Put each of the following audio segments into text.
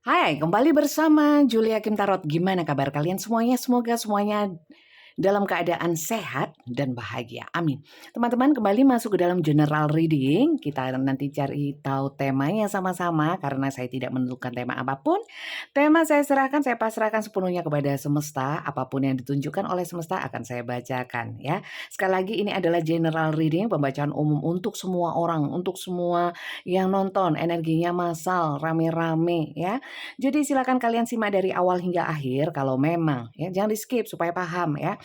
Hai, kembali bersama Julia Kim Tarot. Gimana kabar kalian semuanya? Semoga semuanya dalam keadaan sehat dan bahagia. Amin. Teman-teman kembali masuk ke dalam general reading. Kita nanti cari tahu temanya sama-sama karena saya tidak menentukan tema apapun. Tema saya serahkan, saya pasrahkan sepenuhnya kepada semesta. Apapun yang ditunjukkan oleh semesta akan saya bacakan ya. Sekali lagi ini adalah general reading, pembacaan umum untuk semua orang, untuk semua yang nonton. Energinya massal, rame-rame ya. Jadi silakan kalian simak dari awal hingga akhir kalau memang ya, jangan di-skip supaya paham ya.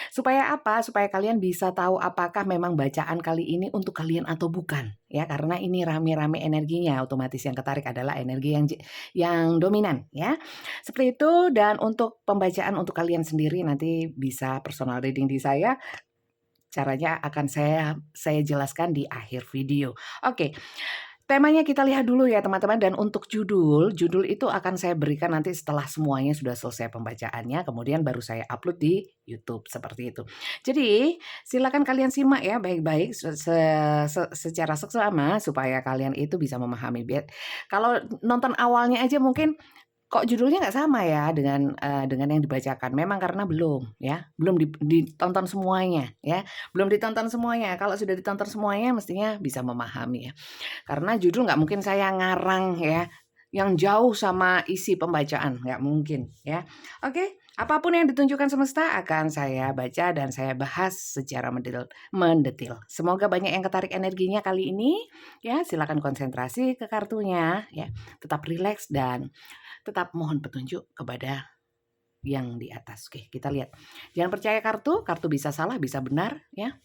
Supaya apa? Supaya kalian bisa tahu apakah memang bacaan kali ini untuk kalian atau bukan ya, karena ini rame-rame energinya, otomatis yang ketarik adalah energi yang dominan ya. Seperti itu, dan untuk pembacaan untuk kalian sendiri nanti bisa personal reading di saya. Caranya akan saya jelaskan di akhir video. Oke. Temanya kita lihat dulu ya teman-teman, dan untuk judul itu akan saya berikan nanti setelah semuanya sudah selesai pembacaannya, kemudian baru saya upload di YouTube seperti itu. Jadi silakan kalian simak ya baik-baik secara seksama supaya kalian itu bisa memahami. Kalau nonton awalnya aja mungkin kok judulnya nggak sama ya dengan yang dibacakan, memang karena belum ya, belum ditonton semuanya ya, belum ditonton semuanya. Kalau sudah ditonton semuanya mestinya bisa memahami ya. Karena judul nggak mungkin saya ngarang ya, yang jauh sama isi pembacaan, nggak mungkin ya. Oke, apapun yang ditunjukkan semesta akan saya baca dan saya bahas secara mendetil. Semoga banyak yang ketarik energinya kali ini ya. Silakan konsentrasi ke kartunya ya. Tetap rileks dan tetap mohon petunjuk kepada yang di atas. Oke, kita lihat. Jangan percaya kartu bisa salah, bisa benar ya.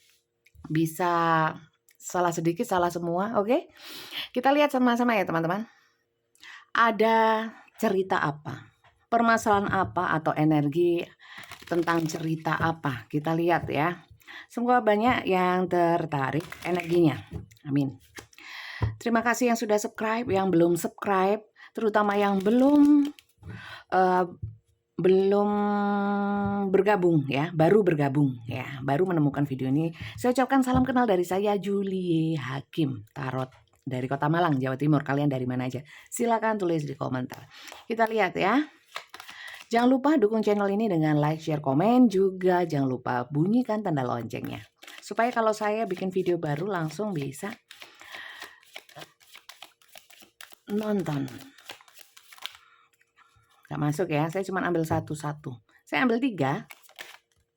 Bisa salah sedikit, salah semua, oke? Kita lihat sama-sama ya teman-teman. Ada cerita apa? Permasalahan apa atau energi tentang cerita apa? Kita lihat ya. Semoga banyak yang tertarik energinya. Amin. Terima kasih yang sudah subscribe, yang belum subscribe, terutama yang belum bergabung ya, baru bergabung ya, baru menemukan video ini. Saya ucapkan salam kenal dari saya Julie Hakim Tarot dari Kota Malang, Jawa Timur. Kalian dari mana aja? Silakan tulis di komentar. Kita lihat ya. Jangan lupa dukung channel ini dengan like, share, komen. Juga jangan lupa bunyikan tanda loncengnya. Supaya kalau saya bikin video baru langsung bisa nonton. Gak masuk ya, saya cuma ambil satu-satu. Saya ambil 3.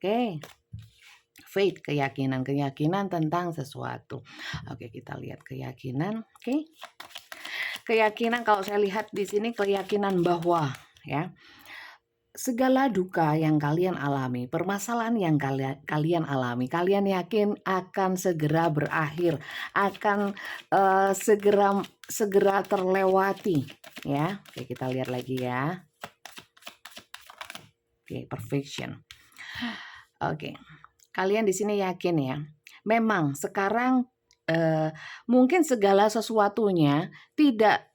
Oke. Faith, keyakinan tentang sesuatu. Oke, kita lihat keyakinan. Oke. Keyakinan, kalau saya lihat di sini keyakinan bahwa ya, segala duka yang kalian alami, permasalahan yang kalian alami, kalian yakin akan segera berakhir, akan segera terlewati ya. Oke, kita lihat lagi ya. Oke, perfection. Oke. Kalian di sini yakin ya, memang sekarang mungkin segala sesuatunya tidak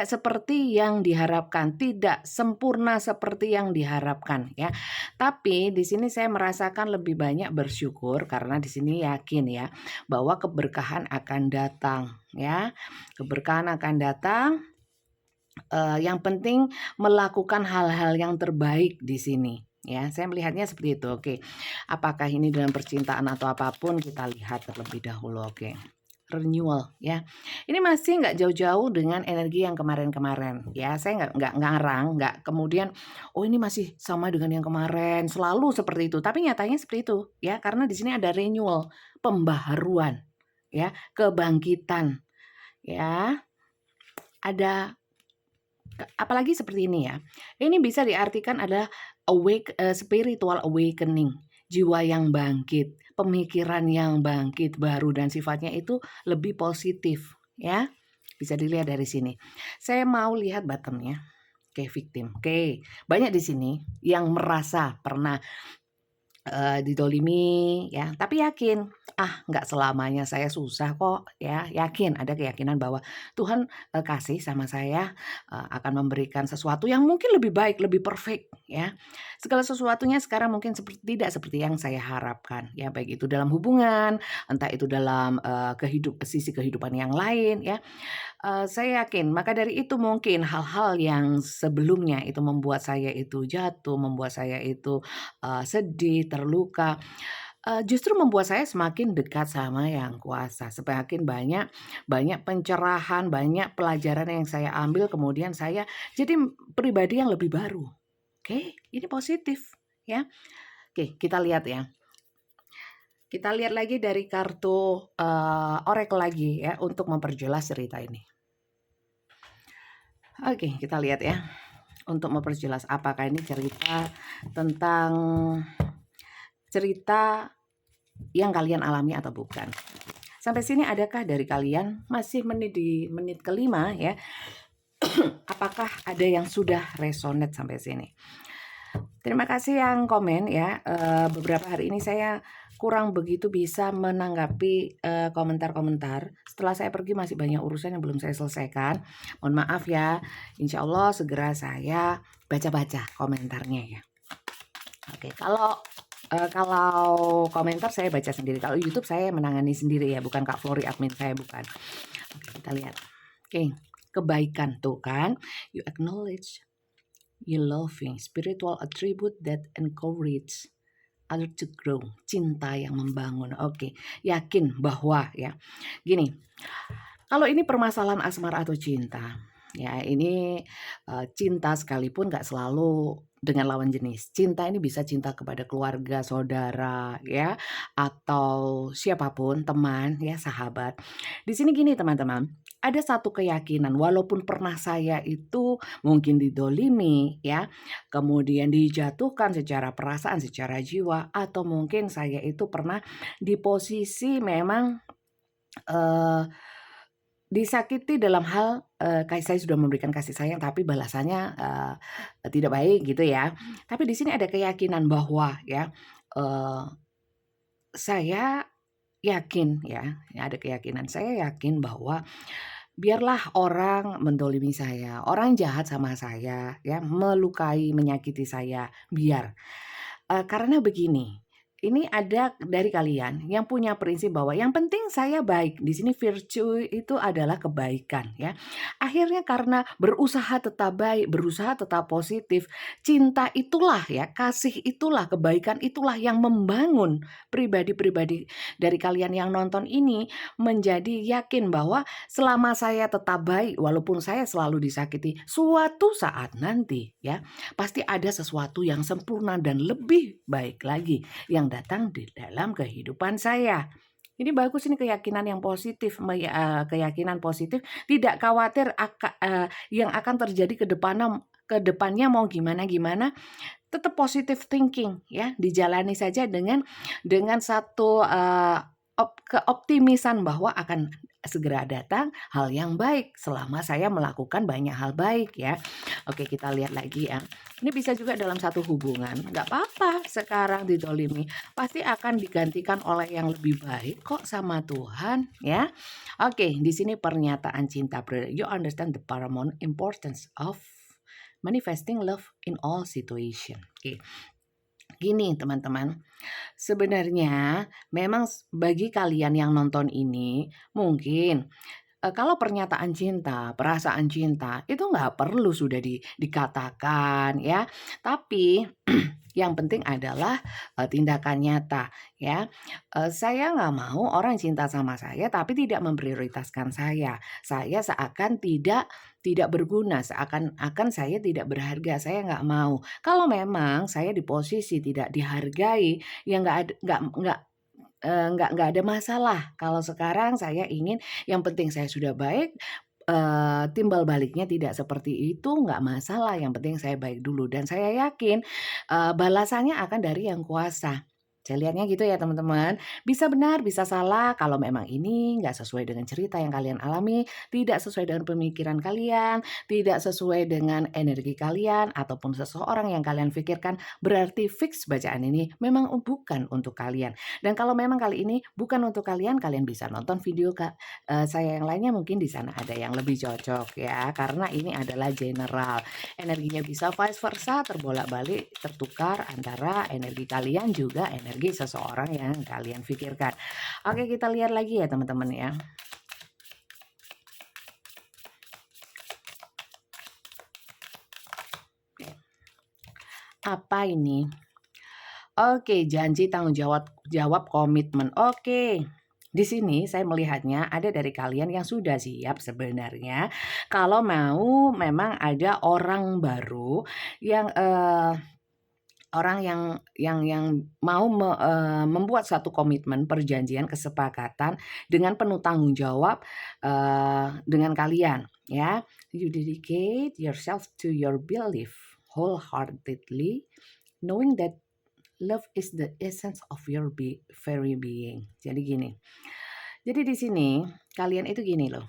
seperti yang diharapkan, tidak sempurna seperti yang diharapkan ya. Tapi di sini saya merasakan lebih banyak bersyukur karena di sini yakin ya bahwa keberkahan akan datang ya. Keberkahan akan datang. Yang penting melakukan hal-hal yang terbaik di sini. Ya, saya melihatnya seperti itu. Oke, apakah ini dalam percintaan atau apapun, kita lihat terlebih dahulu. Oke, renewal ya. Ini masih nggak jauh-jauh dengan energi yang kemarin-kemarin. Ya, saya nggak ngarang, nggak kemudian oh ini masih sama dengan yang kemarin, selalu seperti itu. Tapi nyatanya seperti itu ya, karena di sini ada renewal, pembaharuan, ya, kebangkitan, ya. Ada apalagi seperti ini ya. Ini bisa diartikan adalah spiritual awakening, jiwa yang bangkit, pemikiran yang bangkit baru, dan sifatnya itu lebih positif ya. Bisa dilihat dari sini. Saya mau lihat bottomnya. Oke, victim. Oke, banyak di sini yang merasa pernah didolimi ya, tapi yakin nggak selamanya saya susah kok ya, yakin, ada keyakinan bahwa Tuhan kasih sama saya, akan memberikan sesuatu yang mungkin lebih baik, lebih perfect ya. Segala sesuatunya sekarang mungkin tidak seperti yang saya harapkan ya, baik itu dalam hubungan, entah itu dalam sisi kehidupan yang lain ya. Saya yakin, maka dari itu mungkin hal-hal yang sebelumnya itu membuat saya itu jatuh, membuat saya itu, sedih, terluka, justru membuat saya semakin dekat sama Yang Kuasa. Semakin banyak banyak pencerahan, banyak pelajaran yang saya ambil, kemudian saya jadi pribadi yang lebih baru. Oke, ini positif ya. Oke, kita lihat ya. Kita lihat lagi dari kartu, oracle lagi ya untuk memperjelas cerita ini. Oke, kita lihat ya, untuk memperjelas apakah ini tentang cerita yang kalian alami atau bukan. Sampai sini adakah dari kalian masih di menit kelima ya? Apakah ada yang sudah resonate sampai sini? Terima kasih yang komen ya. Beberapa hari ini saya kurang begitu bisa menanggapi komentar-komentar. Setelah saya pergi masih banyak urusan yang belum saya selesaikan. Mohon maaf ya. Insya Allah segera saya baca-baca komentarnya ya. Oke, kalau komentar saya baca sendiri. Kalau YouTube saya menangani sendiri ya, bukan Kak Flori admin saya, bukan. Oke, kita lihat. Oke, kebaikan tuh kan. You acknowledge, you loving, spiritual attribute that encourage other to grow. Cinta yang membangun. Oke, yakin bahwa ya. Gini, kalau ini permasalahan asmara atau cinta, ya ini cinta sekalipun gak selalu dengan lawan jenis. Cinta ini bisa cinta kepada keluarga, saudara, ya, atau siapapun, teman, ya, sahabat. Di sini gini teman-teman, ada satu keyakinan, walaupun pernah saya itu mungkin didolimi, ya, kemudian dijatuhkan secara perasaan, secara jiwa, atau mungkin saya itu pernah di posisi memang disakiti dalam hal, saya sudah memberikan kasih sayang tapi balasannya, tidak baik gitu ya. Tapi di sini ada keyakinan bahwa ya, saya yakin ya, ada keyakinan, saya yakin bahwa biarlah orang mendolimi saya, orang jahat sama saya ya, melukai, menyakiti saya, biar. Karena begini, ini ada dari kalian yang punya prinsip bahwa yang penting saya baik. Di sini virtue itu adalah kebaikan ya. Akhirnya karena berusaha tetap baik, berusaha tetap positif, cinta itulah ya, kasih itulah, kebaikan itulah yang membangun pribadi-pribadi dari kalian yang nonton ini menjadi yakin bahwa selama saya tetap baik walaupun saya selalu disakiti, suatu saat nanti ya pasti ada sesuatu yang sempurna dan lebih baik lagi yang datang di dalam kehidupan saya. Ini bagus, ini keyakinan yang positif, keyakinan positif, tidak khawatir yang akan terjadi ke depannya mau gimana-gimana, tetap positive thinking ya, dijalani saja dengan satu keoptimisan bahwa akan segera datang hal yang baik selama saya melakukan banyak hal baik ya. Oke, kita lihat lagi ya. Ini bisa juga dalam satu hubungan, nggak apa-apa sekarang didolimi, pasti akan digantikan oleh yang lebih baik kok sama Tuhan ya. Oke, di sini pernyataan cinta. You understand the paramount importance of manifesting love in all situation. Oke. Gini teman-teman, sebenarnya memang bagi kalian yang nonton ini mungkin kalau pernyataan cinta, perasaan cinta itu nggak perlu sudah dikatakan ya. Tapi yang penting adalah tindakan nyata ya. Saya nggak mau orang cinta sama saya tapi tidak memprioritaskan saya. Saya seakan tidak berguna, seakan-akan saya tidak berharga. Saya nggak mau. Kalau memang saya di posisi tidak dihargai, ya nggak ada masalah. Kalau sekarang saya ingin yang penting saya sudah baik, timbal baliknya tidak seperti itu nggak masalah, yang penting saya baik dulu dan saya yakin, balasannya akan dari Yang Kuasa. Saya lihatnya gitu ya teman-teman. Bisa benar, bisa salah, kalau memang ini nggak sesuai dengan cerita yang kalian alami, tidak sesuai dengan pemikiran kalian, tidak sesuai dengan energi kalian, ataupun seseorang yang kalian pikirkan, berarti fix bacaan ini memang bukan untuk kalian. Dan kalau memang kali ini bukan untuk kalian, kalian bisa nonton video saya yang lainnya, mungkin di sana ada yang lebih cocok ya, karena ini adalah general. Energinya bisa vice versa, terbolak-balik, tertukar antara energi kalian juga energi seseorang yang kalian pikirkan. Oke, kita lihat lagi ya teman-teman ya. Apa ini? Oke, janji tanggung jawab komitmen. Oke. Di sini saya melihatnya ada dari kalian yang sudah siap sebenarnya kalau mau memang ada orang baru yang, orang yang mau membuat satu komitmen, perjanjian, kesepakatan dengan penuh tanggung jawab, dengan kalian, ya. You dedicate yourself to your belief wholeheartedly, knowing that love is the essence of your very being. Jadi gini, jadi di sini kalian itu gini loh,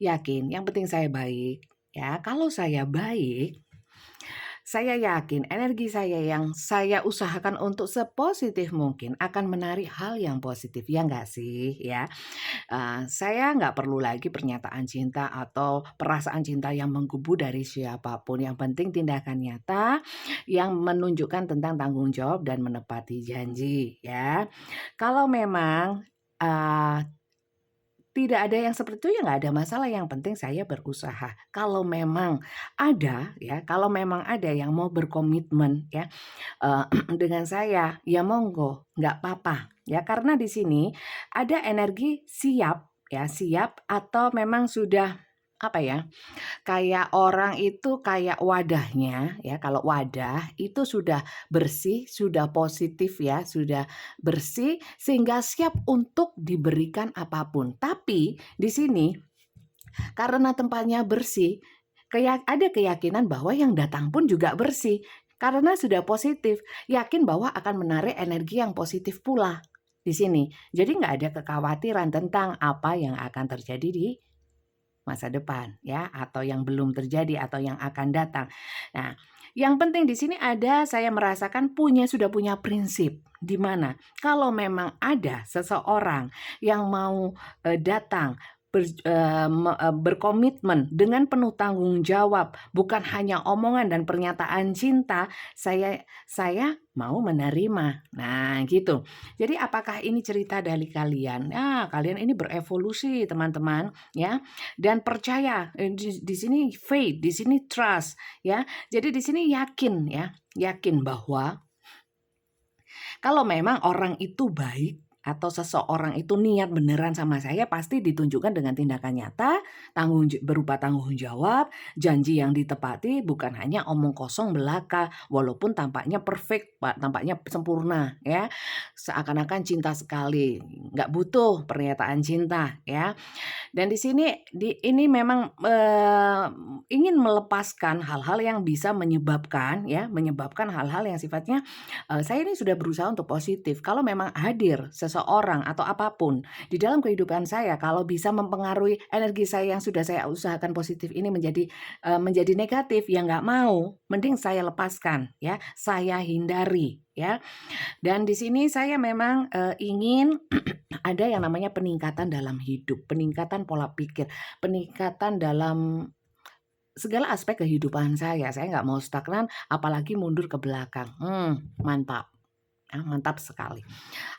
yakin yang penting saya baik, ya. Kalau saya baik, saya yakin energi saya yang saya usahakan untuk sepositif mungkin akan menarik hal yang positif, ya nggak sih? Ya, saya nggak perlu lagi pernyataan cinta atau perasaan cinta yang menggebu dari siapapun. Yang penting tindakan nyata yang menunjukkan tentang tanggung jawab dan menepati janji, ya. Kalau memang tidak ada yang seperti itu, ya nggak ada masalah, yang penting saya berusaha. Kalau memang ada, ya, kalau memang ada yang mau berkomitmen, ya, dengan saya, ya monggo, nggak apa-apa, ya. Karena di sini ada energi siap, ya, siap atau memang sudah, apa ya, kayak orang itu kayak wadahnya, ya, kalau wadah itu sudah bersih, sudah positif, ya, sudah bersih sehingga siap untuk diberikan apapun. Tapi di sini karena tempatnya bersih, ada keyakinan bahwa yang datang pun juga bersih. Karena sudah positif, yakin bahwa akan menarik energi yang positif pula di sini. Jadi nggak ada kekhawatiran tentang apa yang akan terjadi di masa depan, ya, atau yang belum terjadi atau yang akan datang. Nah, yang penting di sini ada saya merasakan sudah punya prinsip di mana kalau memang ada seseorang yang mau datang berkomitmen dengan penuh tanggung jawab, bukan hanya omongan dan pernyataan cinta, saya mau menerima. Nah, gitu. Jadi apakah ini cerita dari kalian? Nah, kalian ini berevolusi, teman-teman, ya. Dan percaya, di sini faith, di sini trust, ya. Jadi di sini yakin, ya, yakin bahwa kalau memang orang itu baik atau seseorang itu niat beneran sama saya, pasti ditunjukkan dengan tindakan nyata, berupa tanggung jawab, janji yang ditepati, bukan hanya omong kosong belaka, walaupun tampaknya perfect, Pak, tampaknya sempurna, ya. Seakan-akan cinta sekali, nggak butuh pernyataan cinta, ya. Dan di sini ini memang, ingin melepaskan hal-hal yang bisa menyebabkan, ya, menyebabkan hal-hal yang sifatnya, saya ini sudah berusaha untuk positif. Kalau memang hadir seseorang atau apapun di dalam kehidupan saya, kalau bisa mempengaruhi energi saya yang sudah saya usahakan positif ini menjadi negatif, ya nggak mau, mending saya lepaskan, ya, saya hindari, ya. Dan di sini saya memang, ingin ada yang namanya peningkatan dalam hidup, peningkatan pola pikir, peningkatan dalam segala aspek kehidupan saya. Saya nggak mau stagnan, apalagi mundur ke belakang. Mantap. Mantap sekali.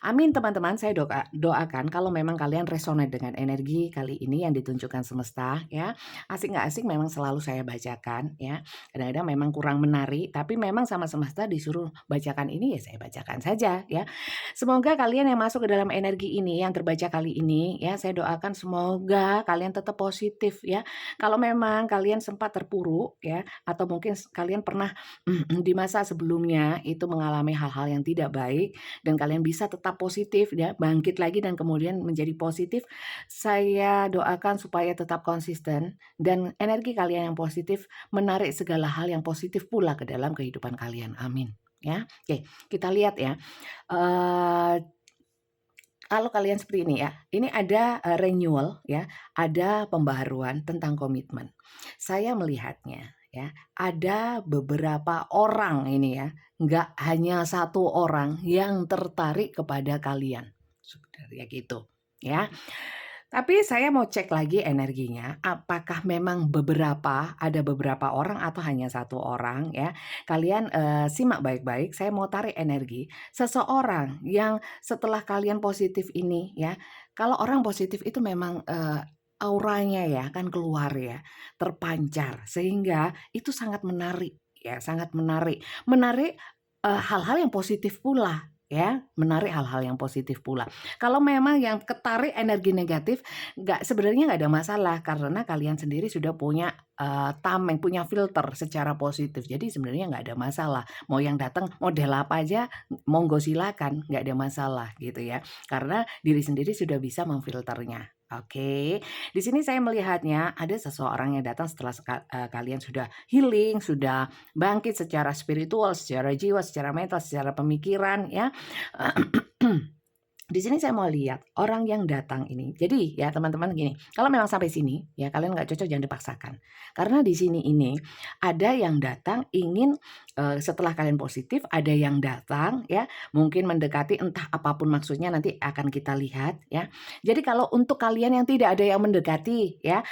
Amin, teman-teman, saya doakan kalau memang kalian resonate dengan energi kali ini yang ditunjukkan semesta, ya. Asik nggak asik memang selalu saya bacakan, ya. Kadang-kadang memang kurang menarik, tapi memang sama semesta disuruh bacakan ini, ya saya bacakan saja, ya. Semoga kalian yang masuk ke dalam energi ini, yang terbaca kali ini, ya, saya doakan semoga kalian tetap positif, ya. Kalau memang kalian sempat terpuruk, ya, atau mungkin kalian pernah di masa sebelumnya itu mengalami hal-hal yang tidak baik dan kalian bisa tetap positif, ya, bangkit lagi dan kemudian menjadi positif, saya doakan supaya tetap konsisten dan energi kalian yang positif menarik segala hal yang positif pula ke dalam kehidupan kalian. Amin, ya. Oke, kita lihat, ya. Kalau kalian seperti ini, ya, ini ada renewal, ya, ada pembaharuan tentang komitmen. Saya melihatnya, ya, ada beberapa orang ini, ya, nggak hanya satu orang yang tertarik kepada kalian, sebenarnya gitu, ya. Tapi saya mau cek lagi energinya, apakah memang ada beberapa orang atau hanya satu orang, ya. Kalian, simak baik-baik, saya mau tarik energi seseorang yang setelah kalian positif ini, ya, kalau orang positif itu memang, auranya, ya, kan keluar, ya, terpancar, sehingga itu sangat menarik, ya, sangat menarik. Menarik hal-hal yang positif pula ya, menarik hal-hal yang positif pula. Kalau memang yang ketarik energi negatif, sebenarnya nggak ada masalah karena kalian sendiri sudah punya tameng, punya filter secara positif. Jadi sebenarnya nggak ada masalah. Mau yang datang model apa aja, monggo silakan, nggak ada masalah gitu ya. Karena diri sendiri sudah bisa memfilternya. Oke, di sini saya melihatnya ada seseorang yang datang setelah kalian sudah healing, sudah bangkit secara spiritual, secara jiwa, secara mental, secara pemikiran ya. Di sini saya mau lihat orang yang datang ini. Jadi ya teman-teman gini, kalau memang sampai sini ya kalian nggak cocok jangan dipaksakan. Karena di sini ini ada yang datang ingin setelah kalian positif, ada yang datang ya mungkin mendekati, entah apapun maksudnya nanti akan kita lihat ya. Jadi kalau untuk kalian yang tidak ada yang mendekati ya,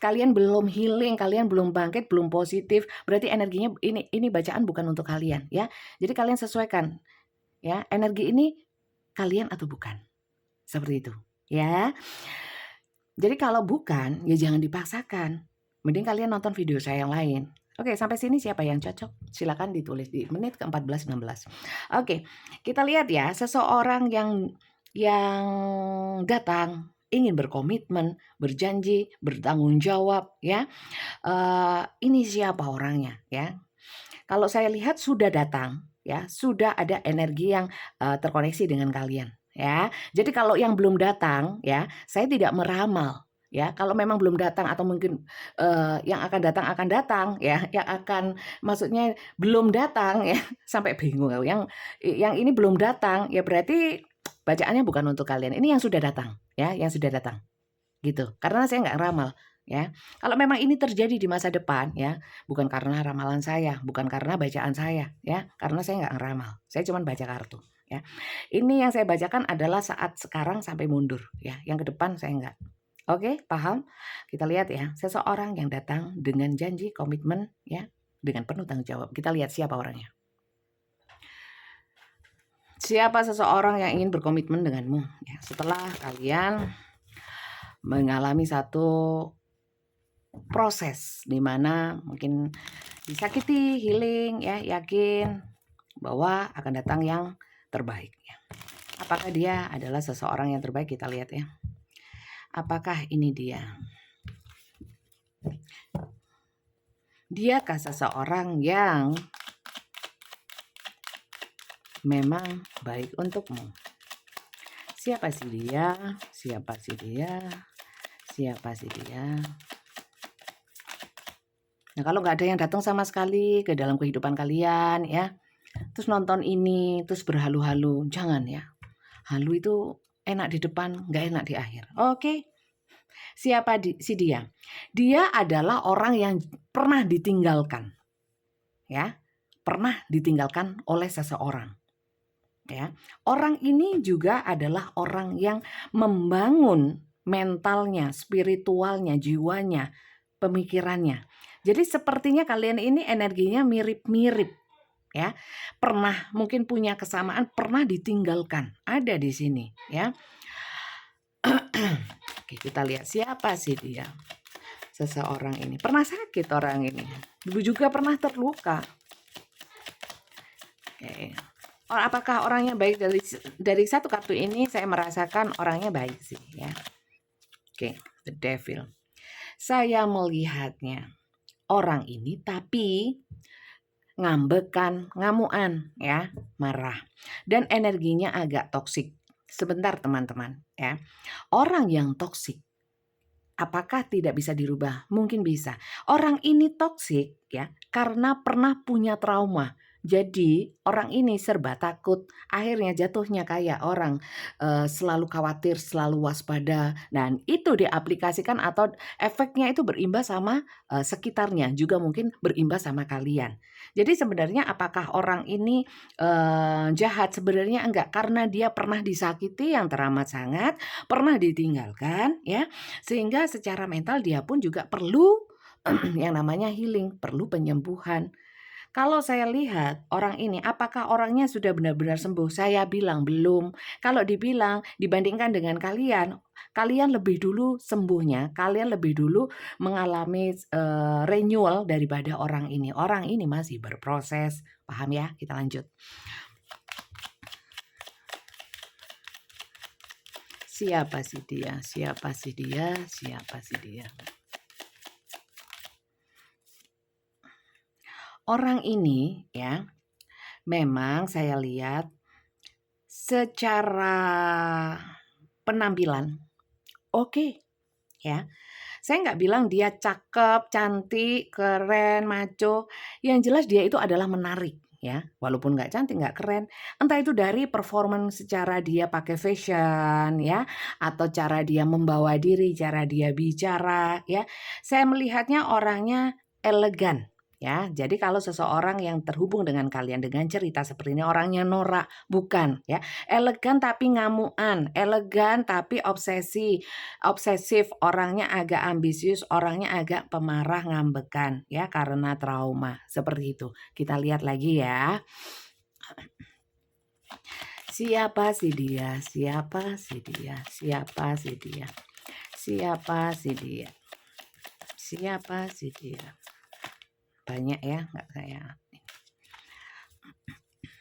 kalian belum healing, kalian belum bangkit, belum positif, berarti energinya ini bacaan bukan untuk kalian ya. Jadi kalian sesuaikan ya, energi ini kalian atau bukan. Seperti itu ya. Jadi kalau bukan ya jangan dipaksakan. Mending kalian nonton video saya yang lain. Oke, sampai sini siapa yang cocok? Silakan ditulis di menit ke-14-16. Oke, kita lihat ya, seseorang yang datang ingin berkomitmen, berjanji, bertanggung jawab ya. Ini siapa orangnya ya? Kalau saya lihat sudah datang ya, sudah ada energi yang terkoneksi dengan kalian ya. Jadi kalau yang belum datang ya, saya tidak meramal ya. Kalau memang belum datang atau mungkin yang akan datang ya, yang akan maksudnya belum datang ya, sampai bingung yang ini belum datang ya, berarti bacaannya bukan untuk kalian. Ini yang sudah datang ya, yang sudah datang gitu. Karena saya nggak ramal ya. Kalau memang ini terjadi di masa depan ya, bukan karena ramalan saya, bukan karena bacaan saya ya, karena saya nggak ngeramal. Saya cuma baca kartu ya. Ini yang saya bacakan adalah saat sekarang sampai mundur ya. Yang ke depan saya nggak. Oke, paham? Kita lihat ya, seseorang yang datang dengan janji, komitmen ya, dengan penuh tanggung jawab. Kita lihat siapa orangnya. Siapa seseorang yang ingin berkomitmen denganmu ya, setelah kalian mengalami satu proses di mana mungkin disakiti, healing ya, yakin bahwa akan datang yang terbaik ya. Apakah dia adalah seseorang yang terbaik? Kita lihat ya. Apakah ini dia? Diakah seseorang yang memang baik untukmu? Siapa sih dia? Siapa sih dia? Siapa sih dia? Nah, kalau nggak ada yang datang sama sekali ke dalam kehidupan kalian ya, terus nonton ini, terus berhalu-halu, jangan ya. Halu itu enak di depan, nggak enak di akhir. Oke, siapa si dia? Dia adalah orang yang pernah ditinggalkan, ya, pernah ditinggalkan oleh seseorang. Ya, orang ini juga adalah orang yang membangun mentalnya, spiritualnya, jiwanya, pemikirannya. Jadi sepertinya kalian ini energinya mirip-mirip ya. Pernah mungkin punya kesamaan, pernah ditinggalkan. Ada di sini ya. Oke, kita lihat siapa sih dia. Seseorang ini pernah sakit, orang ini dulu juga pernah terluka. Oke. Apakah orangnya baik? Dari satu kartu ini saya merasakan orangnya baik sih ya. Oke, the devil. Saya melihatnya orang ini tapi ngambekan, ngamuan ya, marah. Dan energinya agak toksik. Sebentar teman-teman ya. Orang yang toksik apakah tidak bisa dirubah? Mungkin bisa. Orang ini toksik ya karena pernah punya trauma. Jadi orang ini serba takut, akhirnya jatuhnya kayak orang selalu khawatir, selalu waspada, dan itu diaplikasikan atau efeknya itu berimbas sama sekitarnya, juga mungkin berimbas sama kalian. Jadi sebenarnya apakah orang ini jahat? Sebenarnya enggak, karena dia pernah disakiti yang teramat sangat, pernah ditinggalkan ya, sehingga secara mental dia pun juga perlu yang namanya healing, perlu penyembuhan. Kalau saya lihat orang ini, apakah orangnya sudah benar-benar sembuh? Saya bilang belum. Kalau dibilang dibandingkan dengan kalian, kalian lebih dulu sembuhnya, kalian lebih dulu mengalami renewal daripada orang ini. Orang ini masih berproses. Paham ya? Kita lanjut. Siapa sih dia? Siapa sih dia? Siapa sih dia? Orang ini ya, memang saya lihat secara penampilan oke ya. Saya nggak bilang dia cakep, cantik, keren, maco. Yang jelas dia itu adalah menarik ya. Walaupun nggak cantik, nggak keren. Entah itu dari performance secara dia pakai fashion ya, atau cara dia membawa diri, cara dia bicara ya. Saya melihatnya orangnya elegan. Ya, jadi kalau seseorang yang terhubung dengan kalian dengan cerita seperti ini orangnya norak, bukan ya. Elegan tapi ngamuan, elegan tapi obsesif, orangnya agak ambisius, orangnya agak pemarah, ngambekan ya karena trauma. Seperti itu. Kita lihat lagi ya. Siapa sih dia? Siapa sih dia? Siapa sih dia? Siapa sih dia? Siapa sih dia? Banyak ya, nggak saya.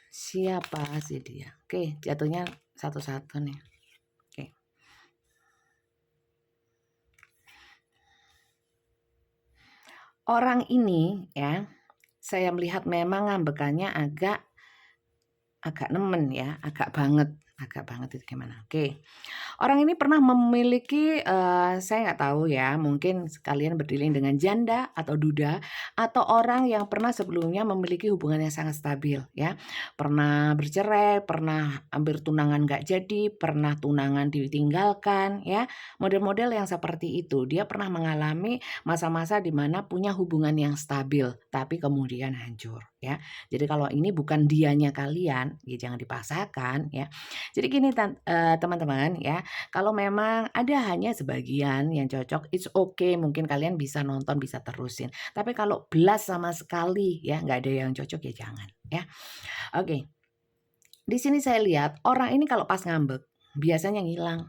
Siapa sih dia? Oke, jatuhnya satu-satu nih. Oke. Orang ini ya, saya melihat memang ngambekannya agak nemen ya, agak banget itu gimana. Oke. Orang ini pernah memiliki, saya nggak tahu ya, mungkin kalian berdealing dengan janda atau duda, atau orang yang pernah sebelumnya memiliki hubungan yang sangat stabil ya. Pernah bercerai, pernah hampir tunangan nggak jadi, pernah tunangan ditinggalkan ya. Model-model yang seperti itu. Dia pernah mengalami masa-masa di mana punya hubungan yang stabil, tapi kemudian hancur ya. Jadi kalau ini bukan dianya kalian, ya jangan dipaksakan ya. Jadi gini teman-teman ya, kalau memang ada hanya sebagian yang cocok, it's okay, mungkin kalian bisa nonton, bisa terusin. Tapi kalau belas sama sekali ya nggak ada yang cocok ya jangan ya. Oke. Di sini saya lihat orang ini kalau pas ngambek biasanya ngilang.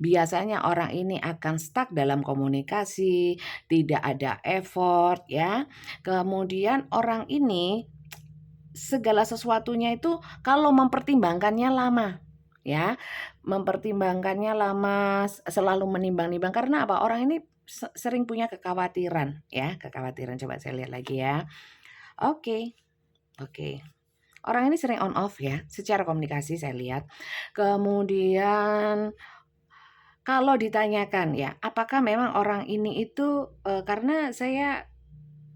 Biasanya orang ini akan stuck dalam komunikasi, tidak ada effort ya. Kemudian orang ini segala sesuatunya itu kalau mempertimbangkannya lama ya. Mempertimbangkannya lama, selalu menimbang-nimbang karena apa? Orang ini sering punya kekhawatiran ya, kekhawatiran. Coba saya lihat lagi ya. Oke. Oke. Orang ini sering on off ya, secara komunikasi saya lihat. Kemudian kalau ditanyakan ya, apakah memang orang ini itu, karena saya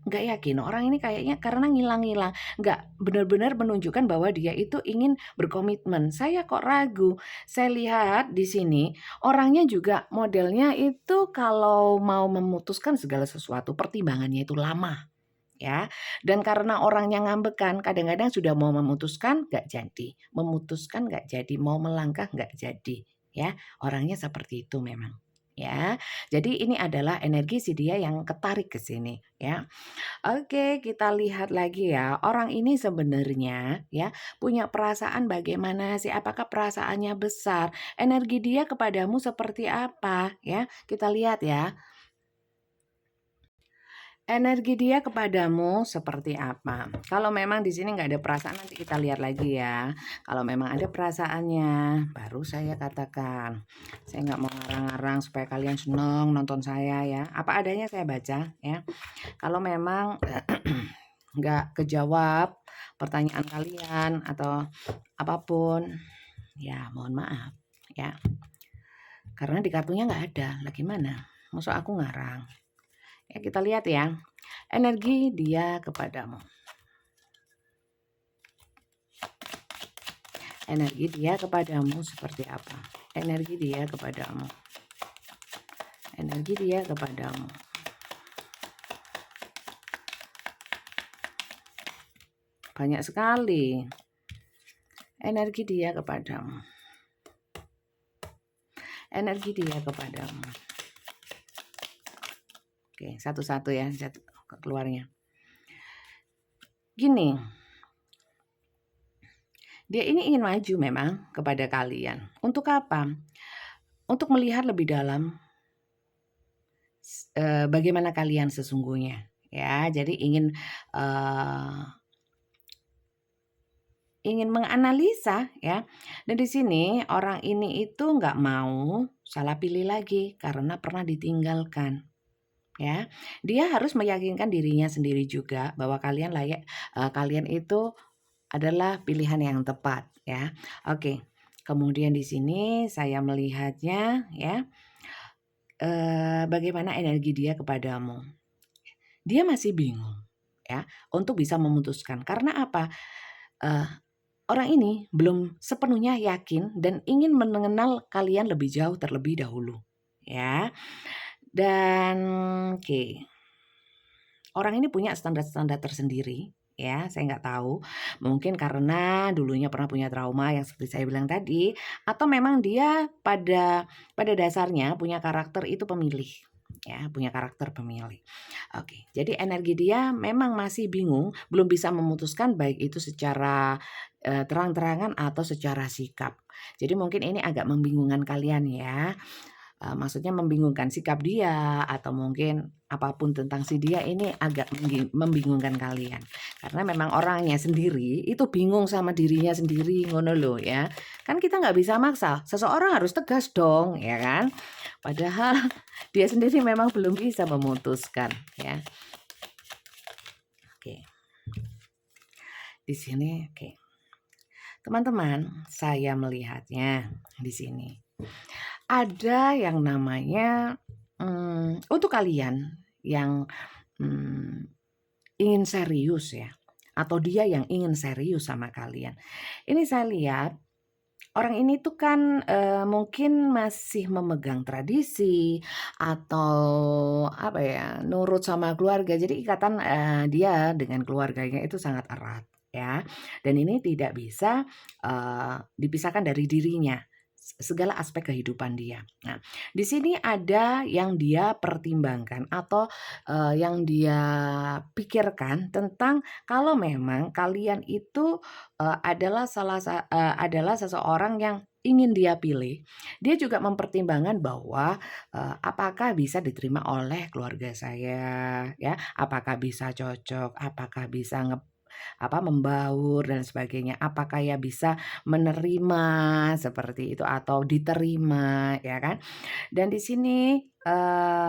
nggak yakin, orang ini kayaknya karena ngilang-ngilang, nggak benar-benar menunjukkan bahwa dia itu ingin berkomitmen. Saya kok ragu. Saya lihat di sini orangnya juga modelnya itu kalau mau memutuskan segala sesuatu pertimbangannya itu lama ya. Dan karena orangnya ngambekan, kadang-kadang sudah mau memutuskan nggak jadi, memutuskan nggak jadi, mau melangkah nggak jadi ya. Orangnya seperti itu memang ya. Jadi ini adalah energi si dia yang ketarik ke sini ya. Oke, kita lihat lagi ya. Orang ini sebenarnya ya punya perasaan bagaimana sih? Apakah perasaannya besar? Energi dia kepadamu seperti apa ya? Kita lihat ya. Energi dia kepadamu seperti apa? Kalau memang di sini nggak ada perasaan, nanti kita lihat lagi ya. Kalau memang ada perasaannya, baru saya katakan. Saya nggak mau ngarang-ngarang supaya kalian seneng nonton saya ya. Apa adanya saya baca ya. Kalau memang nggak kejawab pertanyaan kalian atau apapun, ya mohon maaf ya. Karena di kartunya nggak ada, lah gimana? Maksud aku ngarang. Ya kita lihat ya, energi dia kepadamu. Energi dia kepadamu seperti apa? Energi dia kepadamu. Energi dia kepadamu. Banyak sekali. Energi dia kepadamu. Energi dia kepadamu. Oke, satu-satu ya keluarnya. Gini, dia ini ingin maju memang kepada kalian. Untuk apa? Untuk melihat lebih dalam bagaimana kalian sesungguhnya, ya. Jadi ingin menganalisa, ya. Dan di sini orang ini itu nggak mau salah pilih lagi karena pernah ditinggalkan, ya. Dia harus meyakinkan dirinya sendiri juga bahwa kalian layak, kalian itu adalah pilihan yang tepat, ya. Oke. Kemudian di sini saya melihatnya, ya, bagaimana energi dia kepadamu. Dia masih bingung, ya, untuk bisa memutuskan. Karena apa? Orang ini belum sepenuhnya yakin dan ingin mengenal kalian lebih jauh terlebih dahulu, ya. Dan oke, orang ini punya standar-standar tersendiri, ya. Saya nggak tahu, mungkin karena dulunya pernah punya trauma yang seperti saya bilang tadi, atau memang dia pada dasarnya punya karakter itu pemilih, ya, punya karakter pemilih. Oke, jadi energi dia memang masih bingung, belum bisa memutuskan baik itu secara terang-terangan atau secara sikap. Jadi mungkin ini agak membingungkan kalian, ya. Maksudnya membingungkan sikap dia atau mungkin apapun tentang si dia ini agak membingungkan kalian. Karena memang orangnya sendiri itu bingung sama dirinya sendiri, ngono loh, ya. Kan kita nggak bisa maksa, seseorang harus tegas dong, ya kan. Padahal dia sendiri memang belum bisa memutuskan, ya. Oke. Di sini oke. Teman-teman, saya melihatnya di sini. Ada yang namanya untuk kalian yang ingin serius, ya, atau dia yang ingin serius sama kalian. Ini saya lihat orang ini tuh kan mungkin masih memegang tradisi atau apa ya, nurut sama keluarga. Jadi ikatan dia dengan keluarganya itu sangat erat, ya. Dan ini tidak bisa dipisahkan dari dirinya, segala aspek kehidupan dia. Nah, di sini ada yang dia pertimbangkan atau yang dia pikirkan tentang kalau memang kalian itu adalah seseorang yang ingin dia pilih. Dia juga mempertimbangkan bahwa apakah bisa diterima oleh keluarga saya, ya, apakah bisa cocok, apakah bisa membaur dan sebagainya, apakah ya bisa menerima seperti itu atau diterima, ya kan. Dan di sini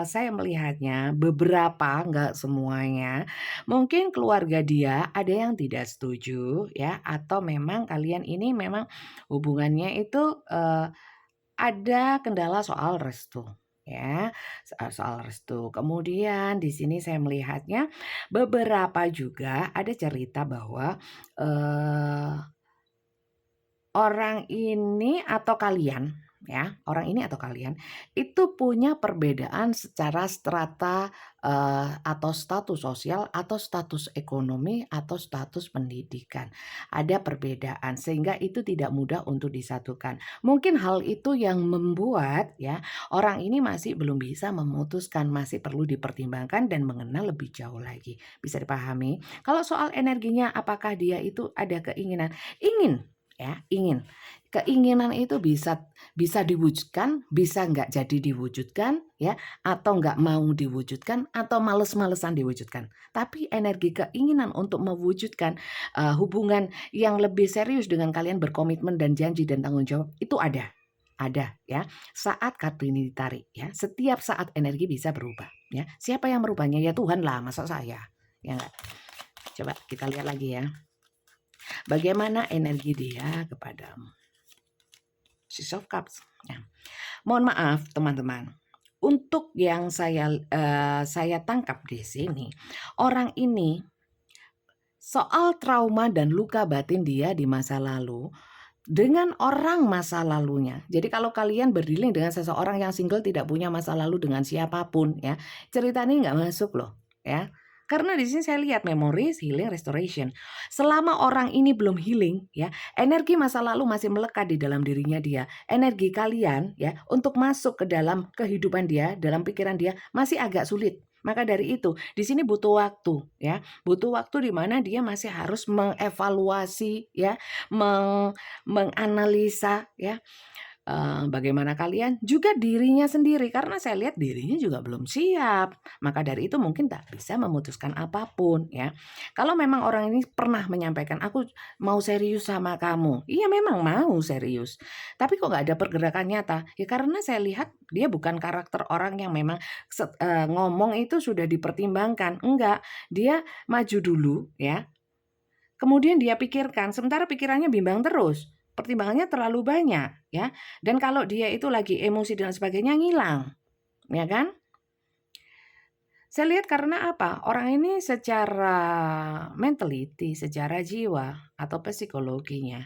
saya melihatnya beberapa, nggak semuanya, mungkin keluarga dia ada yang tidak setuju, ya, atau memang kalian ini memang hubungannya itu ada kendala soal restu, ya, soal restu. Kemudian di sini saya melihatnya beberapa juga ada cerita bahwa orang ini atau kalian, ya, orang ini atau kalian itu punya perbedaan secara strata atau status sosial atau status ekonomi atau status pendidikan. Ada perbedaan sehingga itu tidak mudah untuk disatukan. Mungkin hal itu yang membuat, ya, orang ini masih belum bisa memutuskan, masih perlu dipertimbangkan dan mengenal lebih jauh lagi. Bisa dipahami? Kalau soal energinya apakah dia itu ada keinginan? Ingin, ya, ingin. Keinginan itu bisa diwujudkan, bisa nggak jadi diwujudkan, ya, atau nggak mau diwujudkan, atau males-malesan diwujudkan. Tapi energi keinginan untuk mewujudkan hubungan yang lebih serius dengan kalian berkomitmen dan janji dan tanggung jawab itu ada, ya. Saat kartu ini ditarik, ya, setiap saat energi bisa berubah, ya. Siapa yang merubahnya? Ya Tuhan lah, masa saya, ya nggak? Coba kita lihat lagi, ya. Bagaimana energi dia kepadamu? Six of Cups. Ya. Mohon maaf teman-teman. Untuk yang saya tangkap di sini, orang ini soal trauma dan luka batin dia di masa lalu dengan orang masa lalunya. Jadi kalau kalian berdealing dengan seseorang yang single tidak punya masa lalu dengan siapapun, ya, cerita ini nggak masuk loh, ya. Karena di sini saya lihat memories, healing, restoration. Selama orang ini belum healing, ya, energi masa lalu masih melekat di dalam dirinya dia. Energi kalian, ya, untuk masuk ke dalam kehidupan dia, dalam pikiran dia masih agak sulit. Maka dari itu, di sini butuh waktu ya. Butuh waktu di mana dia masih harus mengevaluasi ya, menganalisa ya. Bagaimana kalian juga dirinya sendiri karena saya lihat dirinya juga belum siap. Maka dari itu mungkin tak bisa memutuskan apapun ya. Kalau memang orang ini pernah menyampaikan aku mau serius sama kamu. Iya memang mau serius. Tapi kok nggak ada pergerakan nyata? Ya karena saya lihat dia bukan karakter orang yang memang ngomong itu sudah dipertimbangkan. Enggak, dia maju dulu ya. Kemudian dia pikirkan, sementara pikirannya bimbang terus. Pertimbangannya terlalu banyak ya. Dan kalau dia itu lagi emosi dan sebagainya ngilang. Ya kan? Saya lihat karena apa? Orang ini secara mentality, secara jiwa atau psikologinya,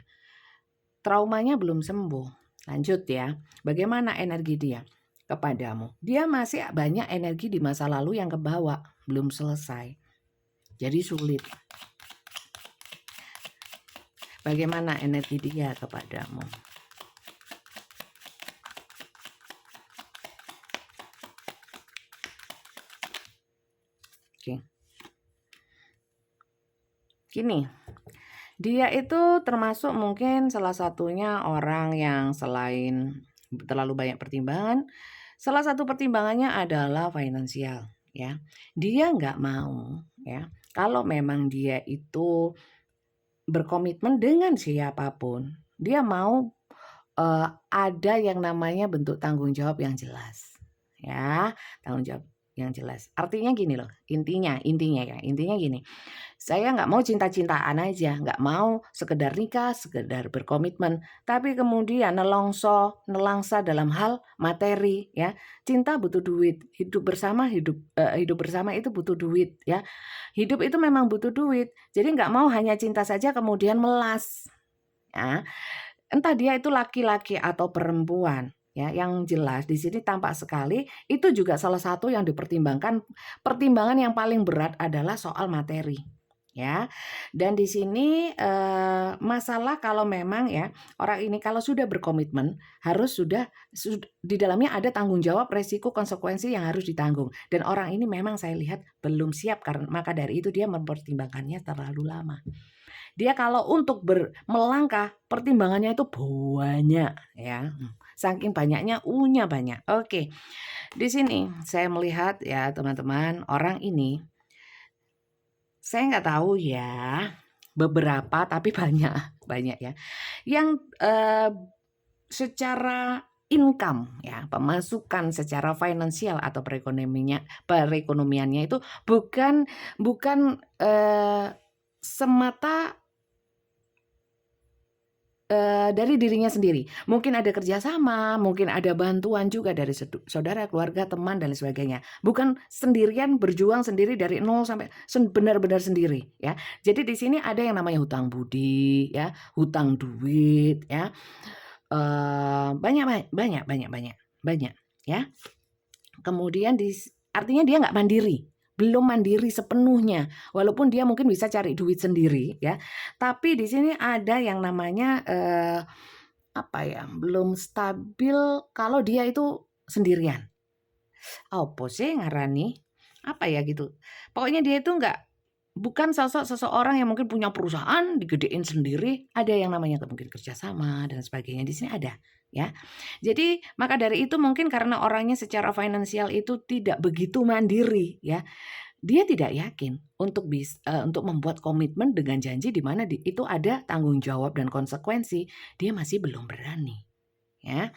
traumanya belum sembuh. Lanjut ya. Bagaimana energi dia kepadamu? Dia masih banyak energi di masa lalu yang kebawa, belum selesai. Jadi sulit. Bagaimana energi dia kepadamu? Oke. Gini, dia itu termasuk mungkin salah satunya orang yang selain terlalu banyak pertimbangan, salah satu pertimbangannya adalah finansial ya. Dia nggak mau ya, kalau memang dia itu berkomitmen dengan siapapun, dia mau ada yang namanya bentuk tanggung jawab yang jelas, ya, tanggung jawab yang jelas. Artinya gini loh, intinya gini, saya nggak mau cinta-cintaan aja, nggak mau sekedar nikah, sekedar berkomitmen, tapi kemudian nelangsa dalam hal materi, ya. Cinta butuh duit, hidup bersama itu butuh duit, ya. Hidup itu memang butuh duit, jadi nggak mau hanya cinta saja kemudian melas, ya. Entah dia itu laki-laki atau perempuan, ya, yang jelas di sini tampak sekali itu juga salah satu yang dipertimbangkan. Pertimbangan yang paling berat adalah soal materi, ya. Dan di sini masalah kalau memang ya orang ini kalau sudah berkomitmen harus sudah di dalamnya ada tanggung jawab resiko konsekuensi yang harus ditanggung. Dan orang ini memang saya lihat belum siap karena maka dari itu dia mempertimbangkannya terlalu lama. Dia kalau untuk melangkah pertimbangannya itu banyak ya. Saking banyaknya U-nya banyak. Oke. Di sini saya melihat ya teman-teman, orang ini saya nggak tahu ya beberapa tapi banyak ya. Yang secara income ya, pemasukan secara finansial atau perekonomiannya itu bukan semata dari dirinya sendiri. Mungkin ada kerjasama, mungkin ada bantuan juga dari saudara, keluarga, teman, dan sebagainya. Bukan sendirian berjuang sendiri dari nol sampai benar-benar sendiri ya. Jadi di sini ada yang namanya hutang budi ya, hutang duit ya. Banyak ya. Kemudian artinya dia nggak mandiri. Belum mandiri sepenuhnya, walaupun dia mungkin bisa cari duit sendiri ya. Tapi di sini ada yang namanya apa ya? Belum stabil kalau dia itu sendirian. Apa sih ngarani? Apa ya gitu. Pokoknya dia itu bukan sosok seseorang yang mungkin punya perusahaan digedein sendiri, ada yang namanya mungkin kerjasama dan sebagainya di sini ada ya. Jadi maka dari itu mungkin karena orangnya secara finansial itu tidak begitu mandiri ya. Dia tidak yakin untuk untuk membuat komitmen dengan janji di mana itu ada tanggung jawab dan konsekuensi, dia masih belum berani ya.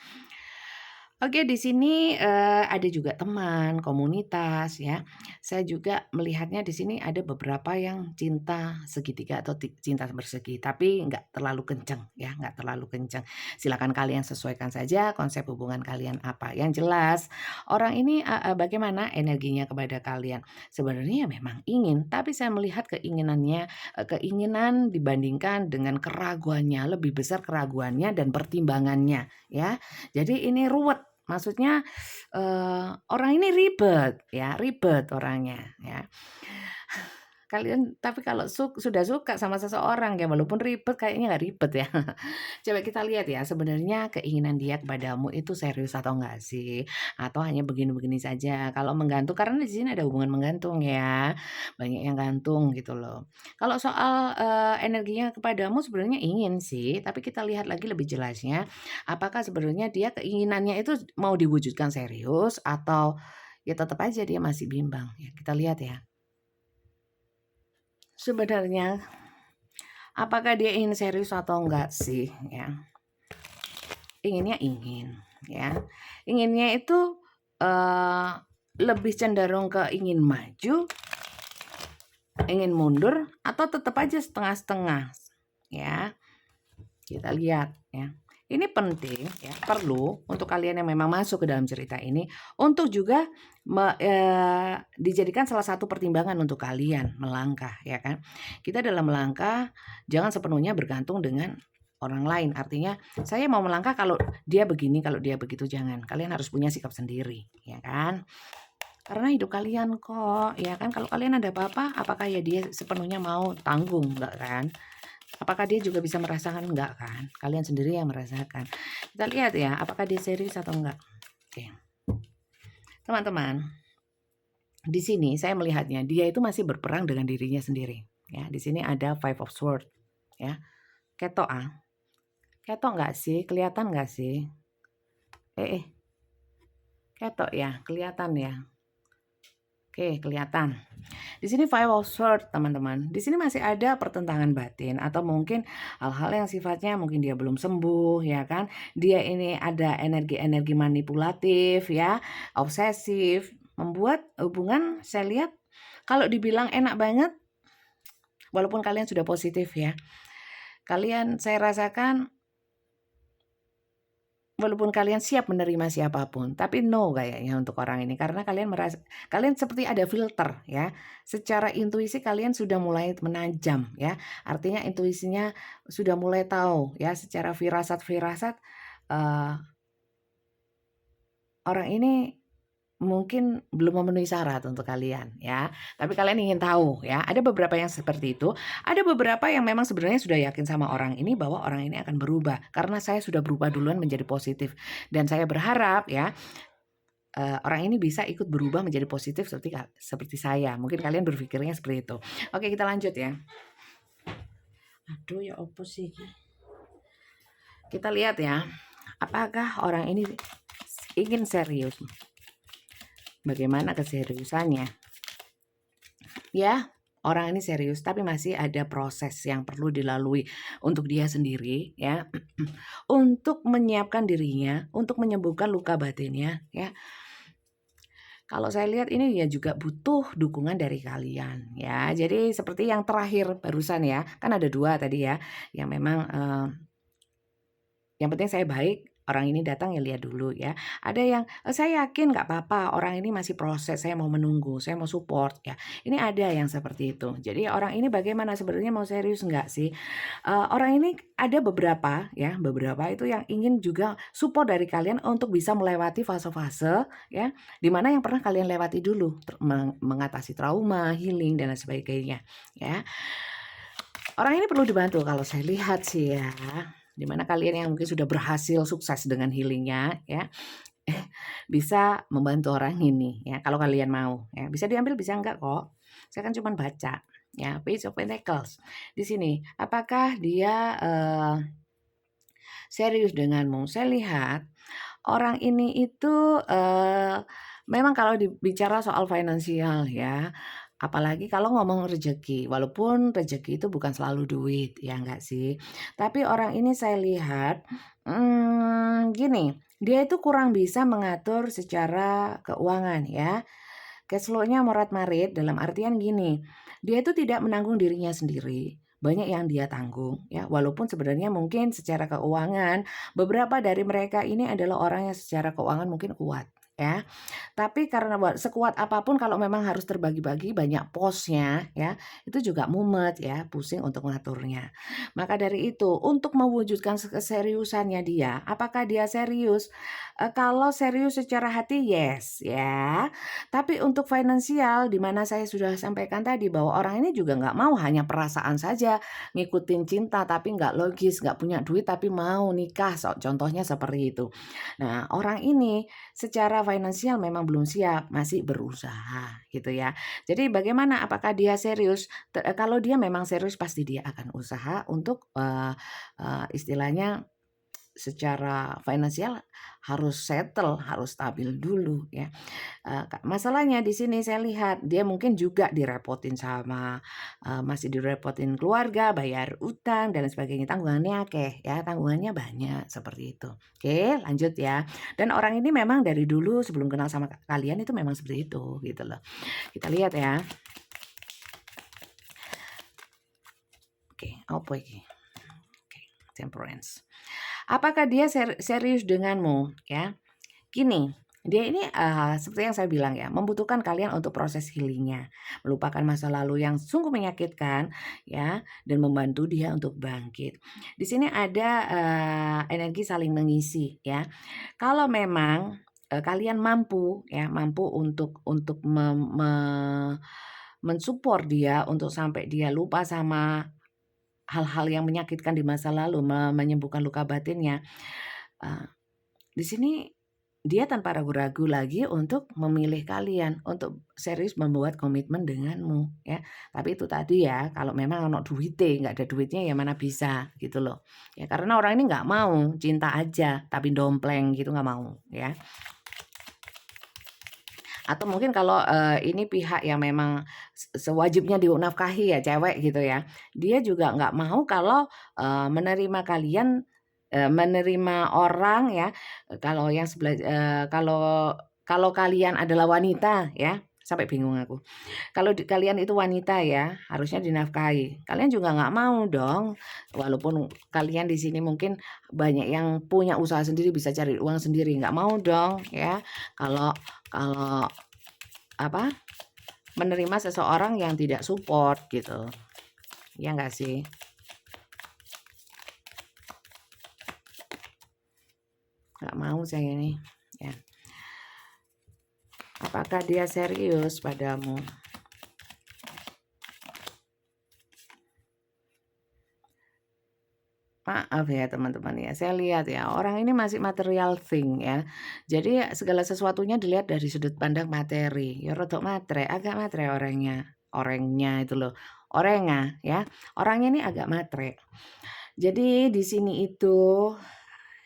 Oke, di sini ada juga teman, komunitas ya. Saya juga melihatnya di sini ada beberapa yang cinta segitiga atau cinta bersegi, tapi nggak terlalu kenceng ya, nggak terlalu kenceng. Silakan kalian sesuaikan saja konsep hubungan kalian apa. Yang jelas orang ini bagaimana energinya kepada kalian. Sebenarnya memang ingin, tapi saya melihat keinginan dibandingkan dengan keraguannya, lebih besar keraguannya dan pertimbangannya ya. Jadi ini ruwet. Maksudnya orang ini ribet ya, ribet orangnya ya. Tapi kalau sudah suka sama seseorang ya walaupun ribet kayaknya nggak ribet ya. Coba kita lihat ya sebenarnya keinginan dia kepadamu itu serius atau enggak sih? Atau hanya begini-begini saja? Kalau menggantung karena di sini ada hubungan menggantung ya, banyak yang gantung gitu loh. Kalau soal, energinya kepadamu sebenarnya ingin sih, tapi kita lihat lagi lebih jelasnya, apakah sebenarnya dia keinginannya itu mau diwujudkan serius atau ya tetap aja dia masih bimbang ya, kita lihat ya. Sebenarnya apakah dia ingin serius atau enggak sih ya? Inginnya ingin ya. Inginnya itu lebih cenderung ke ingin maju, ingin mundur atau tetap aja setengah-setengah ya. Kita lihat ya. Ini penting ya, perlu untuk kalian yang memang masuk ke dalam cerita ini untuk juga dijadikan salah satu pertimbangan untuk kalian melangkah ya kan. Kita dalam melangkah jangan sepenuhnya bergantung dengan orang lain. Artinya saya mau melangkah kalau dia begini, kalau dia begitu jangan. Kalian harus punya sikap sendiri ya kan. Karena hidup kalian kok ya kan. Kalau kalian ada apa-apa, apakah ya dia sepenuhnya mau tanggung enggak kan? Apakah dia juga bisa merasakan? Enggak kan? Kalian sendiri yang merasakan. Kita lihat ya, apakah dia serius atau enggak. Oke. Teman-teman, di sini saya melihatnya dia itu masih berperang dengan dirinya sendiri. Ya, di sini ada Five of Swords. Ya, ketok ketok nggak sih? Kelihatan nggak sih? Ketok ya, kelihatan ya. Oke, kelihatan. Di sini Five of Swords, teman-teman. Di sini masih ada pertentangan batin atau mungkin hal-hal yang sifatnya mungkin dia belum sembuh, ya kan? Dia ini ada energi-energi manipulatif, ya, obsesif, membuat hubungan saya lihat kalau dibilang enak banget, walaupun kalian sudah positif ya, kalian saya rasakan walaupun kalian siap menerima siapapun, tapi no kayaknya untuk orang ini karena kalian merasa kalian seperti ada filter ya. Secara intuisi kalian sudah mulai menajam ya. Artinya intuisinya sudah mulai tahu ya secara firasat-firasat orang ini mungkin belum memenuhi syarat untuk kalian ya, tapi kalian ingin tahu ya. Ada beberapa yang seperti itu, ada beberapa yang memang sebenarnya sudah yakin sama orang ini bahwa orang ini akan berubah karena saya sudah berubah duluan menjadi positif dan saya berharap ya orang ini bisa ikut berubah menjadi positif seperti saya. Mungkin kalian berpikirnya seperti itu. Oke, kita lanjut ya. Aduh ya opo sih. Kita lihat ya, apakah orang ini ingin serius? Bagaimana keseriusannya? Ya, orang ini serius tapi masih ada proses yang perlu dilalui untuk dia sendiri ya. Untuk menyiapkan dirinya, untuk menyembuhkan luka batinnya ya. Kalau saya lihat ini ya juga butuh dukungan dari kalian ya. Jadi seperti yang terakhir barusan ya, kan ada 2 tadi ya, yang memang yang penting saya baik, orang ini datang ya lihat dulu ya. Ada yang, saya yakin nggak apa-apa, orang ini masih proses, saya mau menunggu, saya mau support ya. Ini ada yang seperti itu. Jadi orang ini bagaimana sebenarnya mau serius nggak sih? Orang ini ada beberapa ya, beberapa itu yang ingin juga support dari kalian untuk bisa melewati fase-fase ya, di mana yang pernah kalian lewati dulu, mengatasi trauma, healing dan lain sebagainya ya. Orang ini perlu dibantu kalau saya lihat sih ya. Dimana kalian yang mungkin sudah berhasil sukses dengan healingnya ya, bisa membantu orang ini ya kalau kalian mau ya. Bisa diambil bisa enggak kok. Saya kan cuma baca ya, Page of Pentacles. Di sini apakah dia serius denganmu? Saya lihat orang ini itu memang kalau dibicara soal finansial ya, apalagi kalau ngomong rezeki, walaupun rezeki itu bukan selalu duit, ya enggak sih? Tapi orang ini saya lihat, gini, dia itu kurang bisa mengatur secara keuangan ya. Cash flow-nya morat-marit dalam artian gini, dia itu tidak menanggung dirinya sendiri, banyak yang dia tanggung ya. Walaupun sebenarnya mungkin secara keuangan beberapa dari mereka ini adalah orang yang secara keuangan mungkin kuat ya. Tapi karena sekuat apapun kalau memang harus terbagi-bagi banyak posnya ya, itu juga mumet ya, pusing untuk mengaturnya. Maka dari itu, untuk mewujudkan keseriusannya dia, apakah dia serius? Kalau serius secara hati, yes ya. Tapi untuk finansial, di mana saya sudah sampaikan tadi bahwa orang ini juga nggak mau hanya perasaan saja, ngikutin cinta tapi nggak logis, nggak punya duit tapi mau nikah, contohnya seperti itu. Nah, orang ini secara finansial memang belum siap, masih berusaha gitu ya. Jadi bagaimana apakah dia serius? Kalau dia memang serius pasti dia akan usaha untuk istilahnya secara finansial harus settle, harus stabil dulu ya. Masalahnya di sini saya lihat dia mungkin juga direpotin sama masih direpotin keluarga, bayar utang dan sebagainya. Tanggungannya akeh ya, tanggungannya banyak seperti itu. Oke, lanjut ya. Dan orang ini memang dari dulu sebelum kenal sama kalian itu memang seperti itu gitu loh. Kita lihat ya. Oke, apa iki? Oke, temperance. Apakah dia serius denganmu ya? Gini, dia ini seperti yang saya bilang ya, membutuhkan kalian untuk proses healingnya, melupakan masa lalu yang sungguh menyakitkan ya, dan membantu dia untuk bangkit. Di sini ada energi saling mengisi ya. Kalau memang kalian mampu ya, mampu untuk mensupport dia untuk sampai dia lupa sama hal-hal yang menyakitkan di masa lalu, menyembuhkan luka batinnya. Eee, di sini dia tanpa ragu-ragu lagi untuk memilih kalian, untuk serius membuat komitmen denganmu ya. Tapi itu tadi ya, kalau memang ono duite, nggak ada duitnya ya mana bisa gitu loh. Ya karena orang ini nggak mau, cinta aja tapi dompleng gitu nggak mau ya. Atau mungkin kalau, ini pihak yang memang sewajibnya dinafkahi ya, cewek gitu ya. Dia juga nggak mau kalau, menerima kalian, menerima orang ya, kalau yang sebelah kalau kalian adalah wanita ya, sampai bingung aku. Kalau kalian itu wanita ya, harusnya dinafkahi. Kalian juga nggak mau dong, walaupun kalian di sini mungkin banyak yang punya usaha sendiri, bisa cari uang sendiri, nggak mau dong ya, kalau kalau apa, menerima seseorang yang tidak support gitu, ya nggak sih? Nggak mau saya ini, ya. Apakah dia serius padamu? Maaf ya teman-teman ya, saya lihat ya, orang ini masih material thing ya. Jadi segala sesuatunya dilihat dari sudut pandang materi, ya rodok matre, agak matre orangnya itu loh, orangnya ya, orangnya ini agak matre. Jadi di sini itu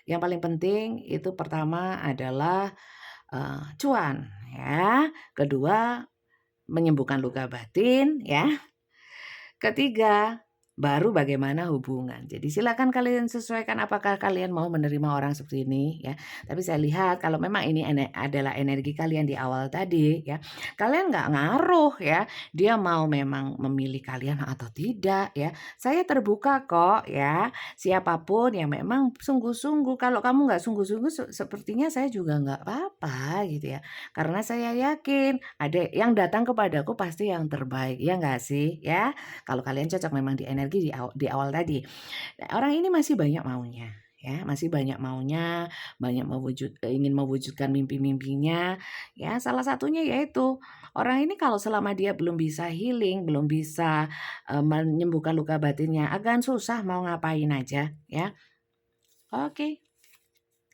yang paling penting itu pertama adalah, cuan ya, kedua menyembuhkan luka batin ya, ketiga, baru bagaimana hubungan. Jadi silakan kalian sesuaikan apakah kalian mau menerima orang seperti ini ya. Tapi saya lihat kalau memang ini adalah energi kalian di awal tadi ya, kalian nggak ngaruh ya, dia mau memang memilih kalian atau tidak ya. Saya terbuka kok ya, siapapun yang memang sungguh-sungguh. Kalau kamu nggak sungguh-sungguh sepertinya saya juga nggak apa-apa gitu ya. Karena saya yakin ada yang datang kepadaku pasti yang terbaik, ya nggak sih ya? Kalau kalian cocok memang di energi di awal tadi. Nah, orang ini masih banyak maunya ya, masih banyak maunya, banyak ingin mewujudkan mimpi-mimpinya, ya salah satunya yaitu orang ini kalau selama dia belum bisa healing, belum bisa, menyembuhkan luka batinnya, akan susah mau ngapain aja ya. Oke.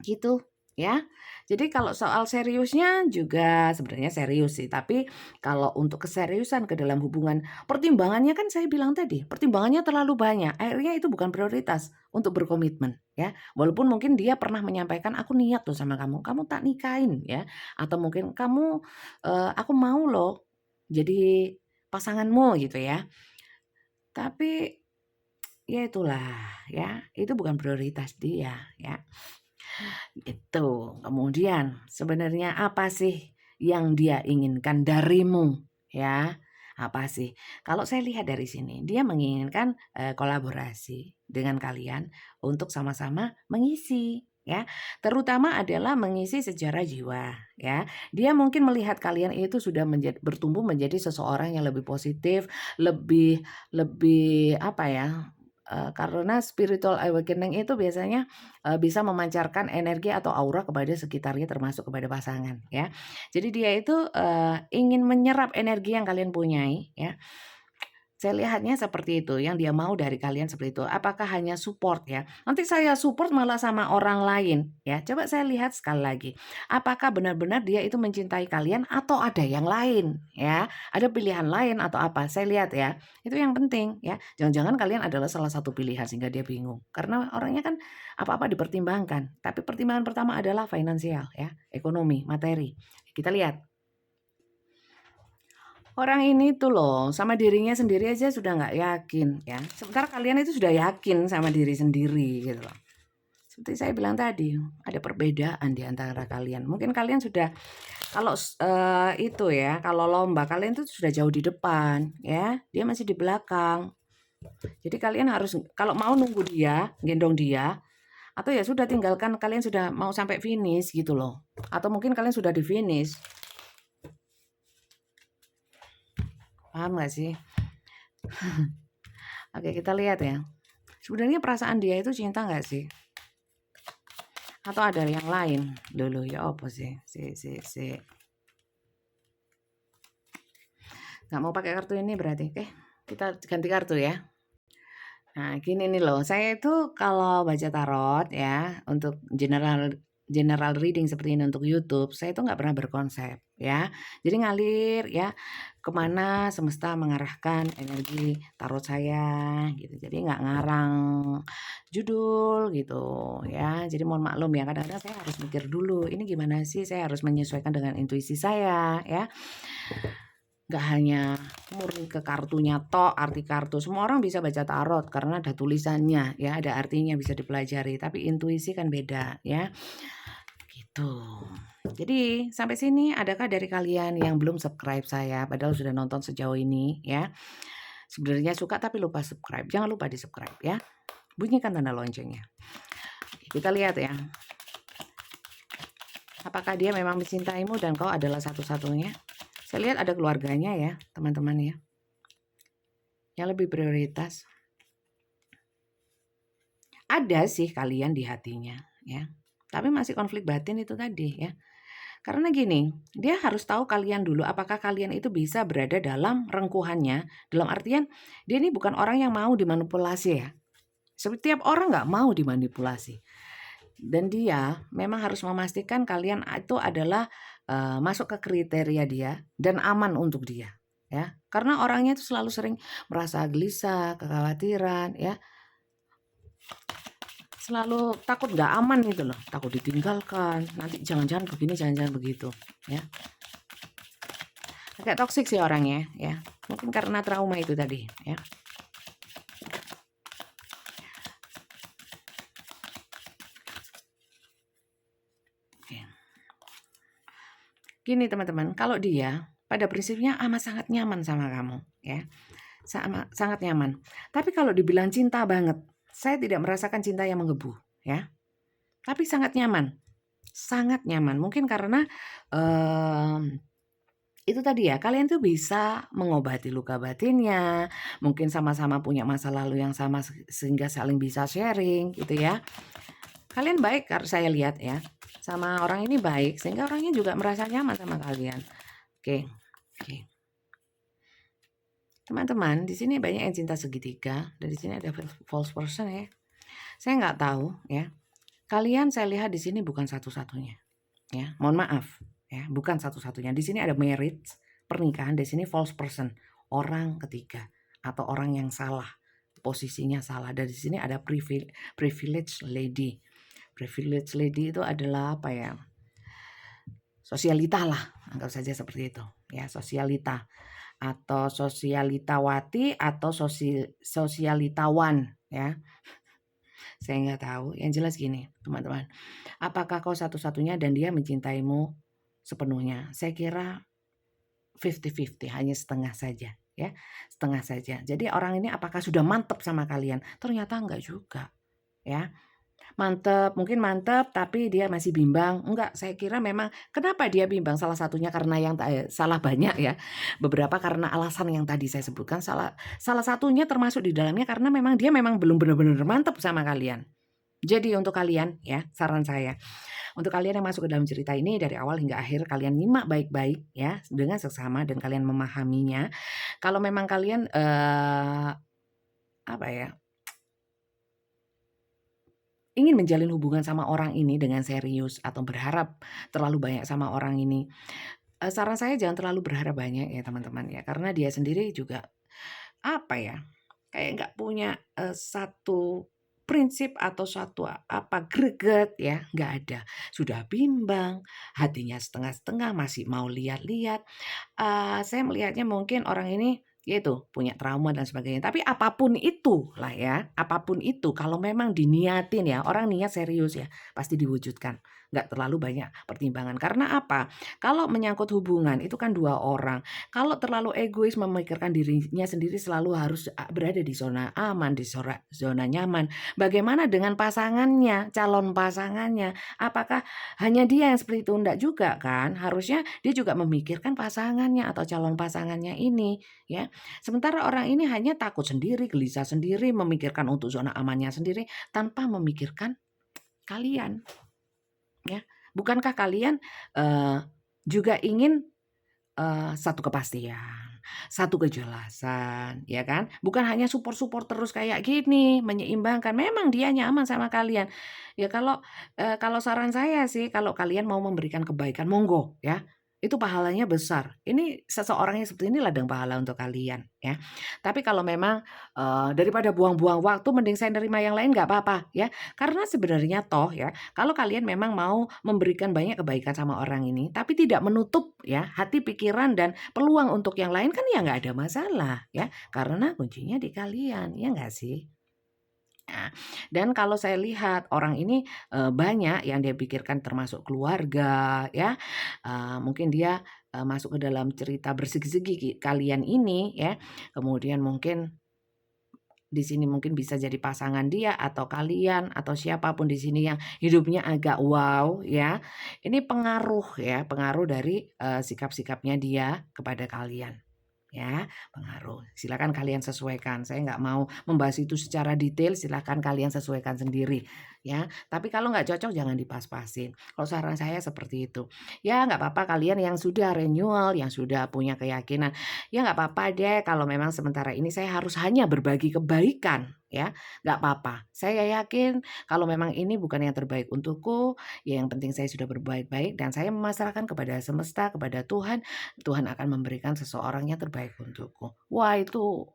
Gitu, ya. Jadi kalau soal seriusnya juga sebenarnya serius sih, tapi kalau untuk keseriusan ke dalam hubungan, pertimbangannya kan saya bilang tadi, pertimbangannya terlalu banyak, akhirnya itu bukan prioritas untuk berkomitmen, ya. Walaupun mungkin dia pernah menyampaikan, "Aku niat loh sama kamu, kamu tak nikahin," ya. Atau mungkin, "Kamu, aku mau loh jadi pasanganmu," gitu ya. Tapi, ya itulah, ya, itu bukan prioritas dia, ya. Itu. Kemudian sebenarnya apa sih yang dia inginkan darimu, ya? Apa sih? Kalau saya lihat dari sini, dia menginginkan, kolaborasi dengan kalian untuk sama-sama mengisi. ya. Terutama adalah mengisi sejarah jiwa, ya. Dia mungkin melihat kalian itu sudah bertumbuh menjadi seseorang yang lebih positif, lebih lebih apa ya, karena spiritual awakening itu biasanya, bisa memancarkan energi atau aura kepada sekitarnya termasuk kepada pasangan, ya. Jadi dia itu, ingin menyerap energi yang kalian punyai, ya. Saya lihatnya seperti itu, yang dia mau dari kalian seperti itu. Apakah hanya support ya? Nanti saya support malah sama orang lain ya. Coba saya lihat sekali lagi. Apakah benar-benar dia itu mencintai kalian atau ada yang lain ya? Ada pilihan lain atau apa? Saya lihat ya. Itu yang penting ya. Jangan-jangan kalian adalah salah satu pilihan sehingga dia bingung. Karena orangnya kan apa-apa dipertimbangkan. Tapi pertimbangan pertama adalah finansial ya, ekonomi, materi. Kita lihat. Orang ini tuh loh, sama dirinya sendiri aja sudah nggak yakin ya. Sementara kalian itu sudah yakin sama diri sendiri gitu loh. Seperti saya bilang tadi, ada perbedaan di antara kalian. Mungkin kalian sudah kalau itu ya, kalau lomba kalian itu sudah jauh di depan ya, dia masih di belakang. Jadi kalian harus kalau mau nunggu dia, gendong dia, atau ya sudah tinggalkan kalian sudah mau sampai finish gitu loh. Atau mungkin kalian sudah di finish. Paham nggak sih? Oke, kita lihat ya. Sebenarnya perasaan dia itu cinta nggak sih? Atau ada yang lain? Dulu ya apa sih? Si. Nggak mau pakai kartu ini berarti. Oke, kita ganti kartu ya. Nah, gini nih loh. Saya itu kalau baca tarot ya, untuk general reading seperti ini untuk YouTube, saya itu nggak pernah berkonsep ya. Jadi ngalir ya, kemana semesta mengarahkan energi tarot saya gitu. Jadi nggak ngarang judul gitu ya. Jadi mohon maklum ya, kadang-kadang saya harus mikir dulu, ini gimana sih, saya harus menyesuaikan dengan intuisi saya ya. Nggak hanya murni ke kartunya tok, arti kartu. Semua orang bisa baca tarot karena ada tulisannya ya, ada artinya bisa dipelajari. Tapi intuisi kan beda ya. Gitu. Jadi sampai sini adakah dari kalian yang belum subscribe saya padahal sudah nonton sejauh ini ya? Sebenarnya suka tapi lupa subscribe. Jangan lupa di-subscribe ya. Bunyikan tanda loncengnya. Kita lihat ya. Apakah dia memang mencintaimu dan kau adalah satu-satunya? Saya lihat ada keluarganya ya, teman-teman ya. Yang lebih prioritas. Ada sih kalian di hatinya ya. Tapi masih konflik batin itu tadi ya. Karena gini, dia harus tahu kalian dulu apakah kalian itu bisa berada dalam rengkuhannya. Dalam artian dia ini bukan orang yang mau dimanipulasi ya. Setiap orang nggak mau dimanipulasi. Dan dia memang harus memastikan kalian itu adalah masuk ke kriteria dia dan aman untuk dia. Ya, karena orangnya itu selalu sering merasa gelisah, kekhawatiran, ya, selalu takut nggak aman gitu loh, takut ditinggalkan, nanti jangan-jangan begini, jangan-jangan begitu, ya. Agak toksik sih orangnya, ya. Mungkin karena trauma itu tadi, ya. Oke. Gini teman-teman, kalau dia pada prinsipnya amat sangat nyaman sama kamu, ya. Sangat nyaman. Tapi kalau dibilang cinta banget, saya tidak merasakan cinta yang menggebu, ya. Tapi sangat nyaman. Sangat nyaman. Mungkin karena itu tadi ya, kalian tuh bisa mengobati luka batinnya, mungkin sama-sama punya masa lalu yang sama sehingga saling bisa sharing gitu ya. Kalian baik saya lihat ya. Sama orang ini baik sehingga orangnya juga merasa nyaman sama kalian. Oke. Oke. Teman-teman, di sini banyak yang cinta segitiga, dan di sini ada false person ya. Saya nggak tahu ya. Kalian saya lihat di sini bukan satu-satunya. Ya, mohon maaf ya, bukan satu-satunya. Di sini ada marriage, pernikahan, di sini false person, orang ketiga atau orang yang salah, posisinya salah. Dan di sini ada privilege lady. Privilege lady itu adalah apa ya? Sosialita lah, anggap saja seperti itu. Ya, sosialita atau sosialitawati atau sosialitawan ya. Saya nggak tahu. Yang jelas gini, teman-teman. Apakah kau satu-satunya dan dia mencintaimu sepenuhnya? Saya kira 50-50, hanya setengah saja ya. Setengah saja. Jadi orang ini apakah sudah mantap sama kalian? Ternyata enggak juga ya. Mantep, mungkin mantep tapi dia masih bimbang. Enggak, saya kira memang kenapa dia bimbang, salah satunya karena yang salah banyak ya. Beberapa karena alasan yang tadi saya sebutkan, salah salah satunya termasuk di dalamnya karena memang dia memang belum benar-benar mantap sama kalian. Jadi untuk kalian ya, saran saya, untuk kalian yang masuk ke dalam cerita ini dari awal hingga akhir kalian nyimak baik-baik ya dengan seksama dan kalian memahaminya. Kalau memang kalian apa ya, ingin menjalin hubungan sama orang ini dengan serius atau berharap terlalu banyak sama orang ini, saran saya jangan terlalu berharap banyak ya teman-teman ya, karena dia sendiri juga, apa ya, kayak nggak punya, satu prinsip atau suatu apa, greget ya, nggak ada. Sudah bimbang, hatinya setengah-setengah, masih mau lihat-lihat. Saya melihatnya mungkin orang ini, ya itu, punya trauma dan sebagainya. Tapi apapun itu lah ya, apapun itu kalau memang diniatin ya, orang niat serius ya, pasti diwujudkan. Nggak terlalu banyak pertimbangan. Karena apa? Kalau menyangkut hubungan itu kan 2 orang. Kalau terlalu egois memikirkan dirinya sendiri selalu harus berada di zona aman, di zona nyaman. Bagaimana dengan pasangannya, calon pasangannya? Apakah hanya dia yang seperti itu? Enggak juga kan? Harusnya dia juga memikirkan pasangannya atau calon pasangannya ini, ya. Sementara orang ini hanya takut sendiri, gelisah sendiri, memikirkan untuk zona amannya sendiri tanpa memikirkan kalian, ya. Bukankah kalian, juga ingin satu kepastian, satu kejelasan, ya kan? Bukan hanya support-support terus kayak gini, menyeimbangkan. Memang dia nyaman sama kalian. Ya kalau saran saya sih, kalau kalian mau memberikan kebaikan, monggo ya. Itu pahalanya besar. Ini seseorang yang seperti ini ladang pahala untuk kalian ya. Tapi kalau memang daripada buang-buang waktu, mending saya nerima yang lain nggak apa-apa ya. Karena sebenarnya toh ya, kalau kalian memang mau memberikan banyak kebaikan sama orang ini, tapi tidak menutup ya hati, pikiran, dan peluang untuk yang lain kan ya nggak ada masalah ya. Karena kuncinya di kalian, ya nggak sih? Nah, dan kalau saya lihat orang ini, banyak yang dia pikirkan termasuk keluarga ya, mungkin dia, masuk ke dalam cerita bersegi-segi kalian ini ya, kemudian mungkin di sini mungkin bisa jadi pasangan dia atau kalian atau siapapun di sini yang hidupnya agak wow ya. Ini pengaruh ya, pengaruh dari, sikap-sikapnya dia kepada kalian. Ya, pengaruh. Silakan kalian sesuaikan. Saya nggak mau membahas itu secara detail, silakan kalian sesuaikan sendiri, ya. Tapi kalau nggak cocok jangan dipas-pasin. Kalau saran saya seperti itu. Ya nggak apa-apa kalian yang sudah renewal, yang sudah punya keyakinan, ya nggak apa-apa deh kalau memang sementara ini saya harus hanya berbagi kebaikan, ya, nggak apa-apa. Saya yakin kalau memang ini bukan yang terbaik untukku, ya yang penting saya sudah berbuat baik dan saya memasrahkan kepada semesta, kepada Tuhan, Tuhan akan memberikan seseorang yang terbaik untukku. Wah itu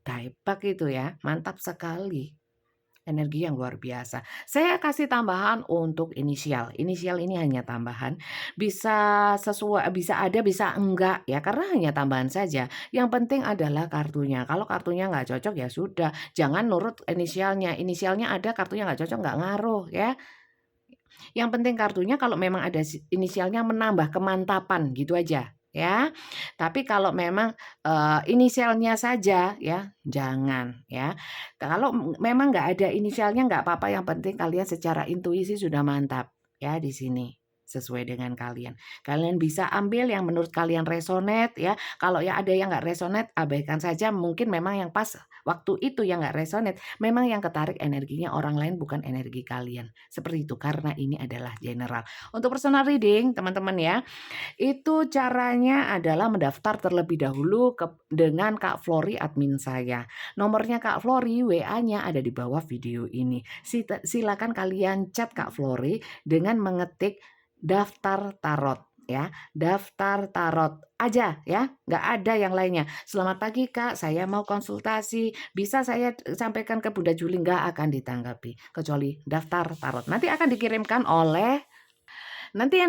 daipak itu ya, mantap sekali. Energi yang luar biasa. Saya kasih tambahan untuk inisial. Inisial ini hanya tambahan, bisa sesuai, bisa ada, bisa enggak ya, karena hanya tambahan saja. Yang penting adalah kartunya. Kalau kartunya nggak cocok ya sudah, jangan nurut inisialnya. Inisialnya ada, kartunya nggak cocok, nggak ngaruh ya. Yang penting kartunya kalau memang ada inisialnya menambah kemantapan gitu aja ya. Tapi kalau memang, inisialnya saja ya jangan ya. Kalau memang nggak ada inisialnya nggak apa-apa, yang penting kalian secara intuisi sudah mantap ya di sini, sesuai dengan kalian. Kalian bisa ambil yang menurut kalian resonate ya, kalau ya ada yang nggak resonate abaikan saja, mungkin memang yang pas waktu itu yang nggak resonate, memang yang ketarik energinya orang lain bukan energi kalian, seperti itu karena ini adalah general. Untuk personal reading teman-teman ya, itu caranya adalah mendaftar terlebih dahulu dengan Kak Flori admin saya. Nomornya Kak Flori, WA-nya ada di bawah video ini. Silakan kalian chat Kak Flori dengan mengetik daftar tarot ya, daftar tarot aja ya, nggak ada yang lainnya. Selamat pagi Kak, saya mau konsultasi, bisa saya sampaikan ke Bunda Juli? Nggak akan ditanggapi, kecuali daftar tarot. Nanti yang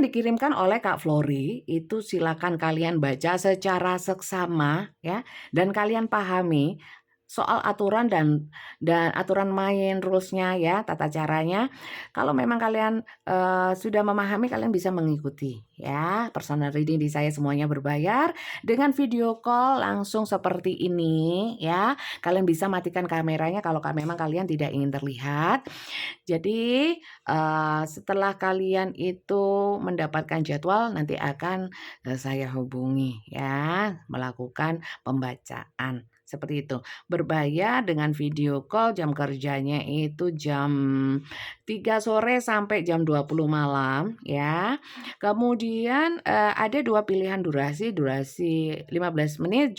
dikirimkan oleh Kak Flori itu silakan kalian baca secara seksama ya dan kalian pahami soal aturan dan aturan main, rules-nya ya, tata caranya. Kalau memang kalian, sudah memahami, kalian bisa mengikuti ya. Personal reading di saya semuanya berbayar, dengan video call langsung seperti ini ya. Kalian bisa matikan kameranya kalau memang kalian tidak ingin terlihat. Jadi, setelah kalian itu mendapatkan jadwal, nanti akan, saya hubungi ya, melakukan pembacaan, seperti itu. Berbayar dengan video call, jam kerjanya itu jam 3 sore sampai jam 20 malam ya. Kemudian, ada 2 pilihan durasi 15 menit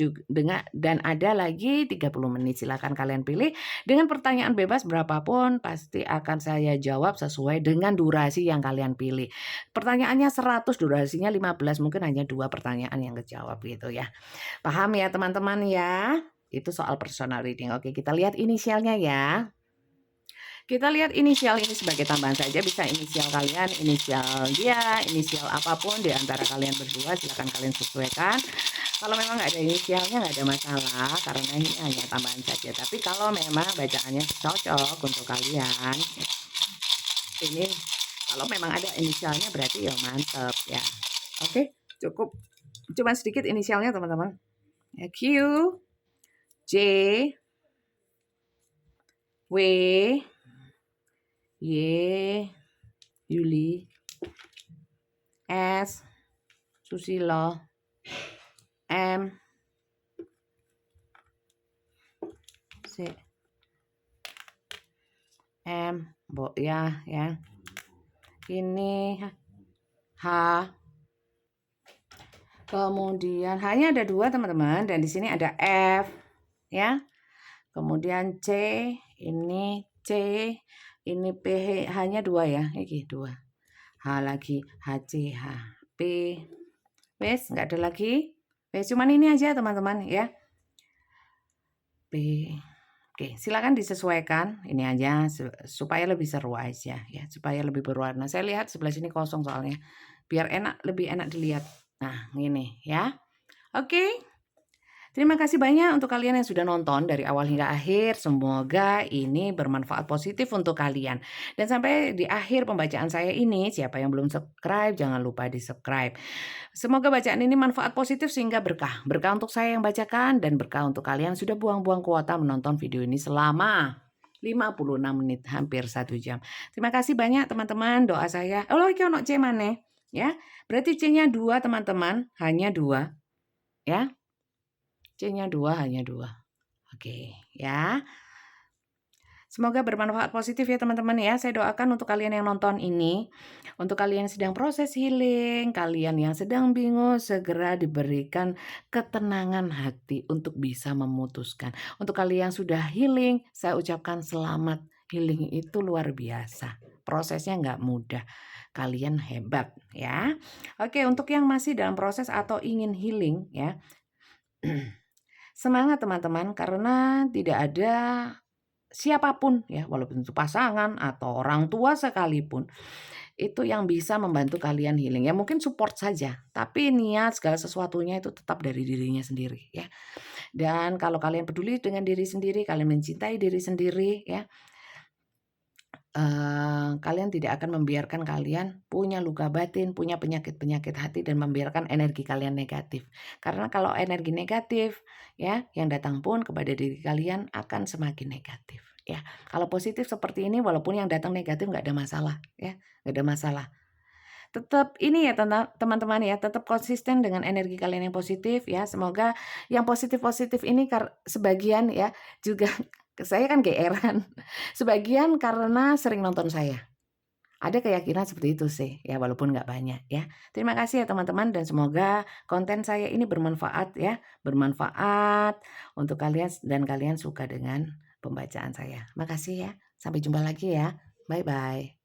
dan ada lagi 30 menit, silakan kalian pilih. Dengan pertanyaan bebas berapapun pasti akan saya jawab sesuai dengan durasi yang kalian pilih. Pertanyaannya 100, durasinya 15, mungkin hanya 2 pertanyaan yang kejawab gitu ya. Paham ya teman-teman ya? Itu soal personal reading. Oke, kita lihat inisialnya ya. Kita lihat inisial ini sebagai tambahan saja, bisa inisial kalian, inisial dia, inisial apapun di antara kalian berdua, silakan kalian sesuaikan. Kalau memang nggak ada inisialnya nggak ada masalah, karena ini hanya tambahan saja. Tapi kalau memang bacaannya cocok untuk kalian, ini kalau memang ada inisialnya berarti ya mantep ya. Oke, cukup. Cuma sedikit inisialnya teman-teman. Ya, Q, J, W, Y, Yuli, S, Susilo, M, C, M, ya. Ini H. Kemudian H-nya ada 2 teman-teman, dan di sini ada F ya. Kemudian C, ini C, ini P, H-nya 2 ya, ini 2. H lagi, HC, H, P. Wes, nggak ada lagi. Wes, cuman ini aja teman-teman ya. P. Oke, silakan disesuaikan. Ini aja supaya lebih seru aja ya, supaya lebih berwarna. Saya lihat sebelah sini kosong soalnya. Biar lebih enak dilihat. Nah, ini ya. Oke. Terima kasih banyak untuk kalian yang sudah nonton dari awal hingga akhir. Semoga ini bermanfaat positif untuk kalian. Dan sampai di akhir pembacaan saya ini, siapa yang belum subscribe, jangan lupa di-subscribe. Semoga bacaan ini manfaat positif sehingga berkah. Berkah untuk saya yang bacakan dan berkah untuk kalian sudah buang-buang kuota menonton video ini selama 56 menit, hampir 1 jam. Terima kasih banyak teman-teman, doa saya. Oh, iki ono C maneh ya. Berarti C-nya 2 teman-teman, hanya 2 ya. C-nya 2, hanya 2. Oke, ya. Semoga bermanfaat positif ya teman-teman ya. Saya doakan untuk kalian yang nonton ini, untuk kalian yang sedang proses healing, kalian yang sedang bingung, segera diberikan ketenangan hati untuk bisa memutuskan. Untuk kalian yang sudah healing, saya ucapkan selamat. Healing itu luar biasa. Prosesnya nggak mudah. Kalian hebat ya. Oke, untuk yang masih dalam proses atau ingin healing ya. Semangat teman-teman, karena tidak ada siapapun ya, walaupun itu pasangan atau orang tua sekalipun, itu yang bisa membantu kalian healing. Ya mungkin support saja, tapi niat segala sesuatunya itu tetap dari dirinya sendiri ya. Dan kalau kalian peduli dengan diri sendiri, kalian mencintai diri sendiri ya, kalian tidak akan membiarkan kalian punya luka batin, punya penyakit-penyakit hati dan membiarkan energi kalian negatif. Karena kalau energi negatif ya, yang datang pun kepada diri kalian akan semakin negatif ya. Kalau positif seperti ini, walaupun yang datang negatif nggak ada masalah ya, nggak ada masalah. Tetap ini ya teman-teman ya, tetap konsisten dengan energi kalian yang positif ya. Semoga yang positif-positif ini sebagian ya juga saya kan GR-an. Sebagian karena sering nonton saya. Ada keyakinan seperti itu sih ya, walaupun nggak banyak ya. Terima kasih ya teman-teman, dan semoga konten saya ini bermanfaat ya, bermanfaat untuk kalian dan kalian suka dengan pembacaan saya. Makasih ya. Sampai jumpa lagi ya. Bye-bye.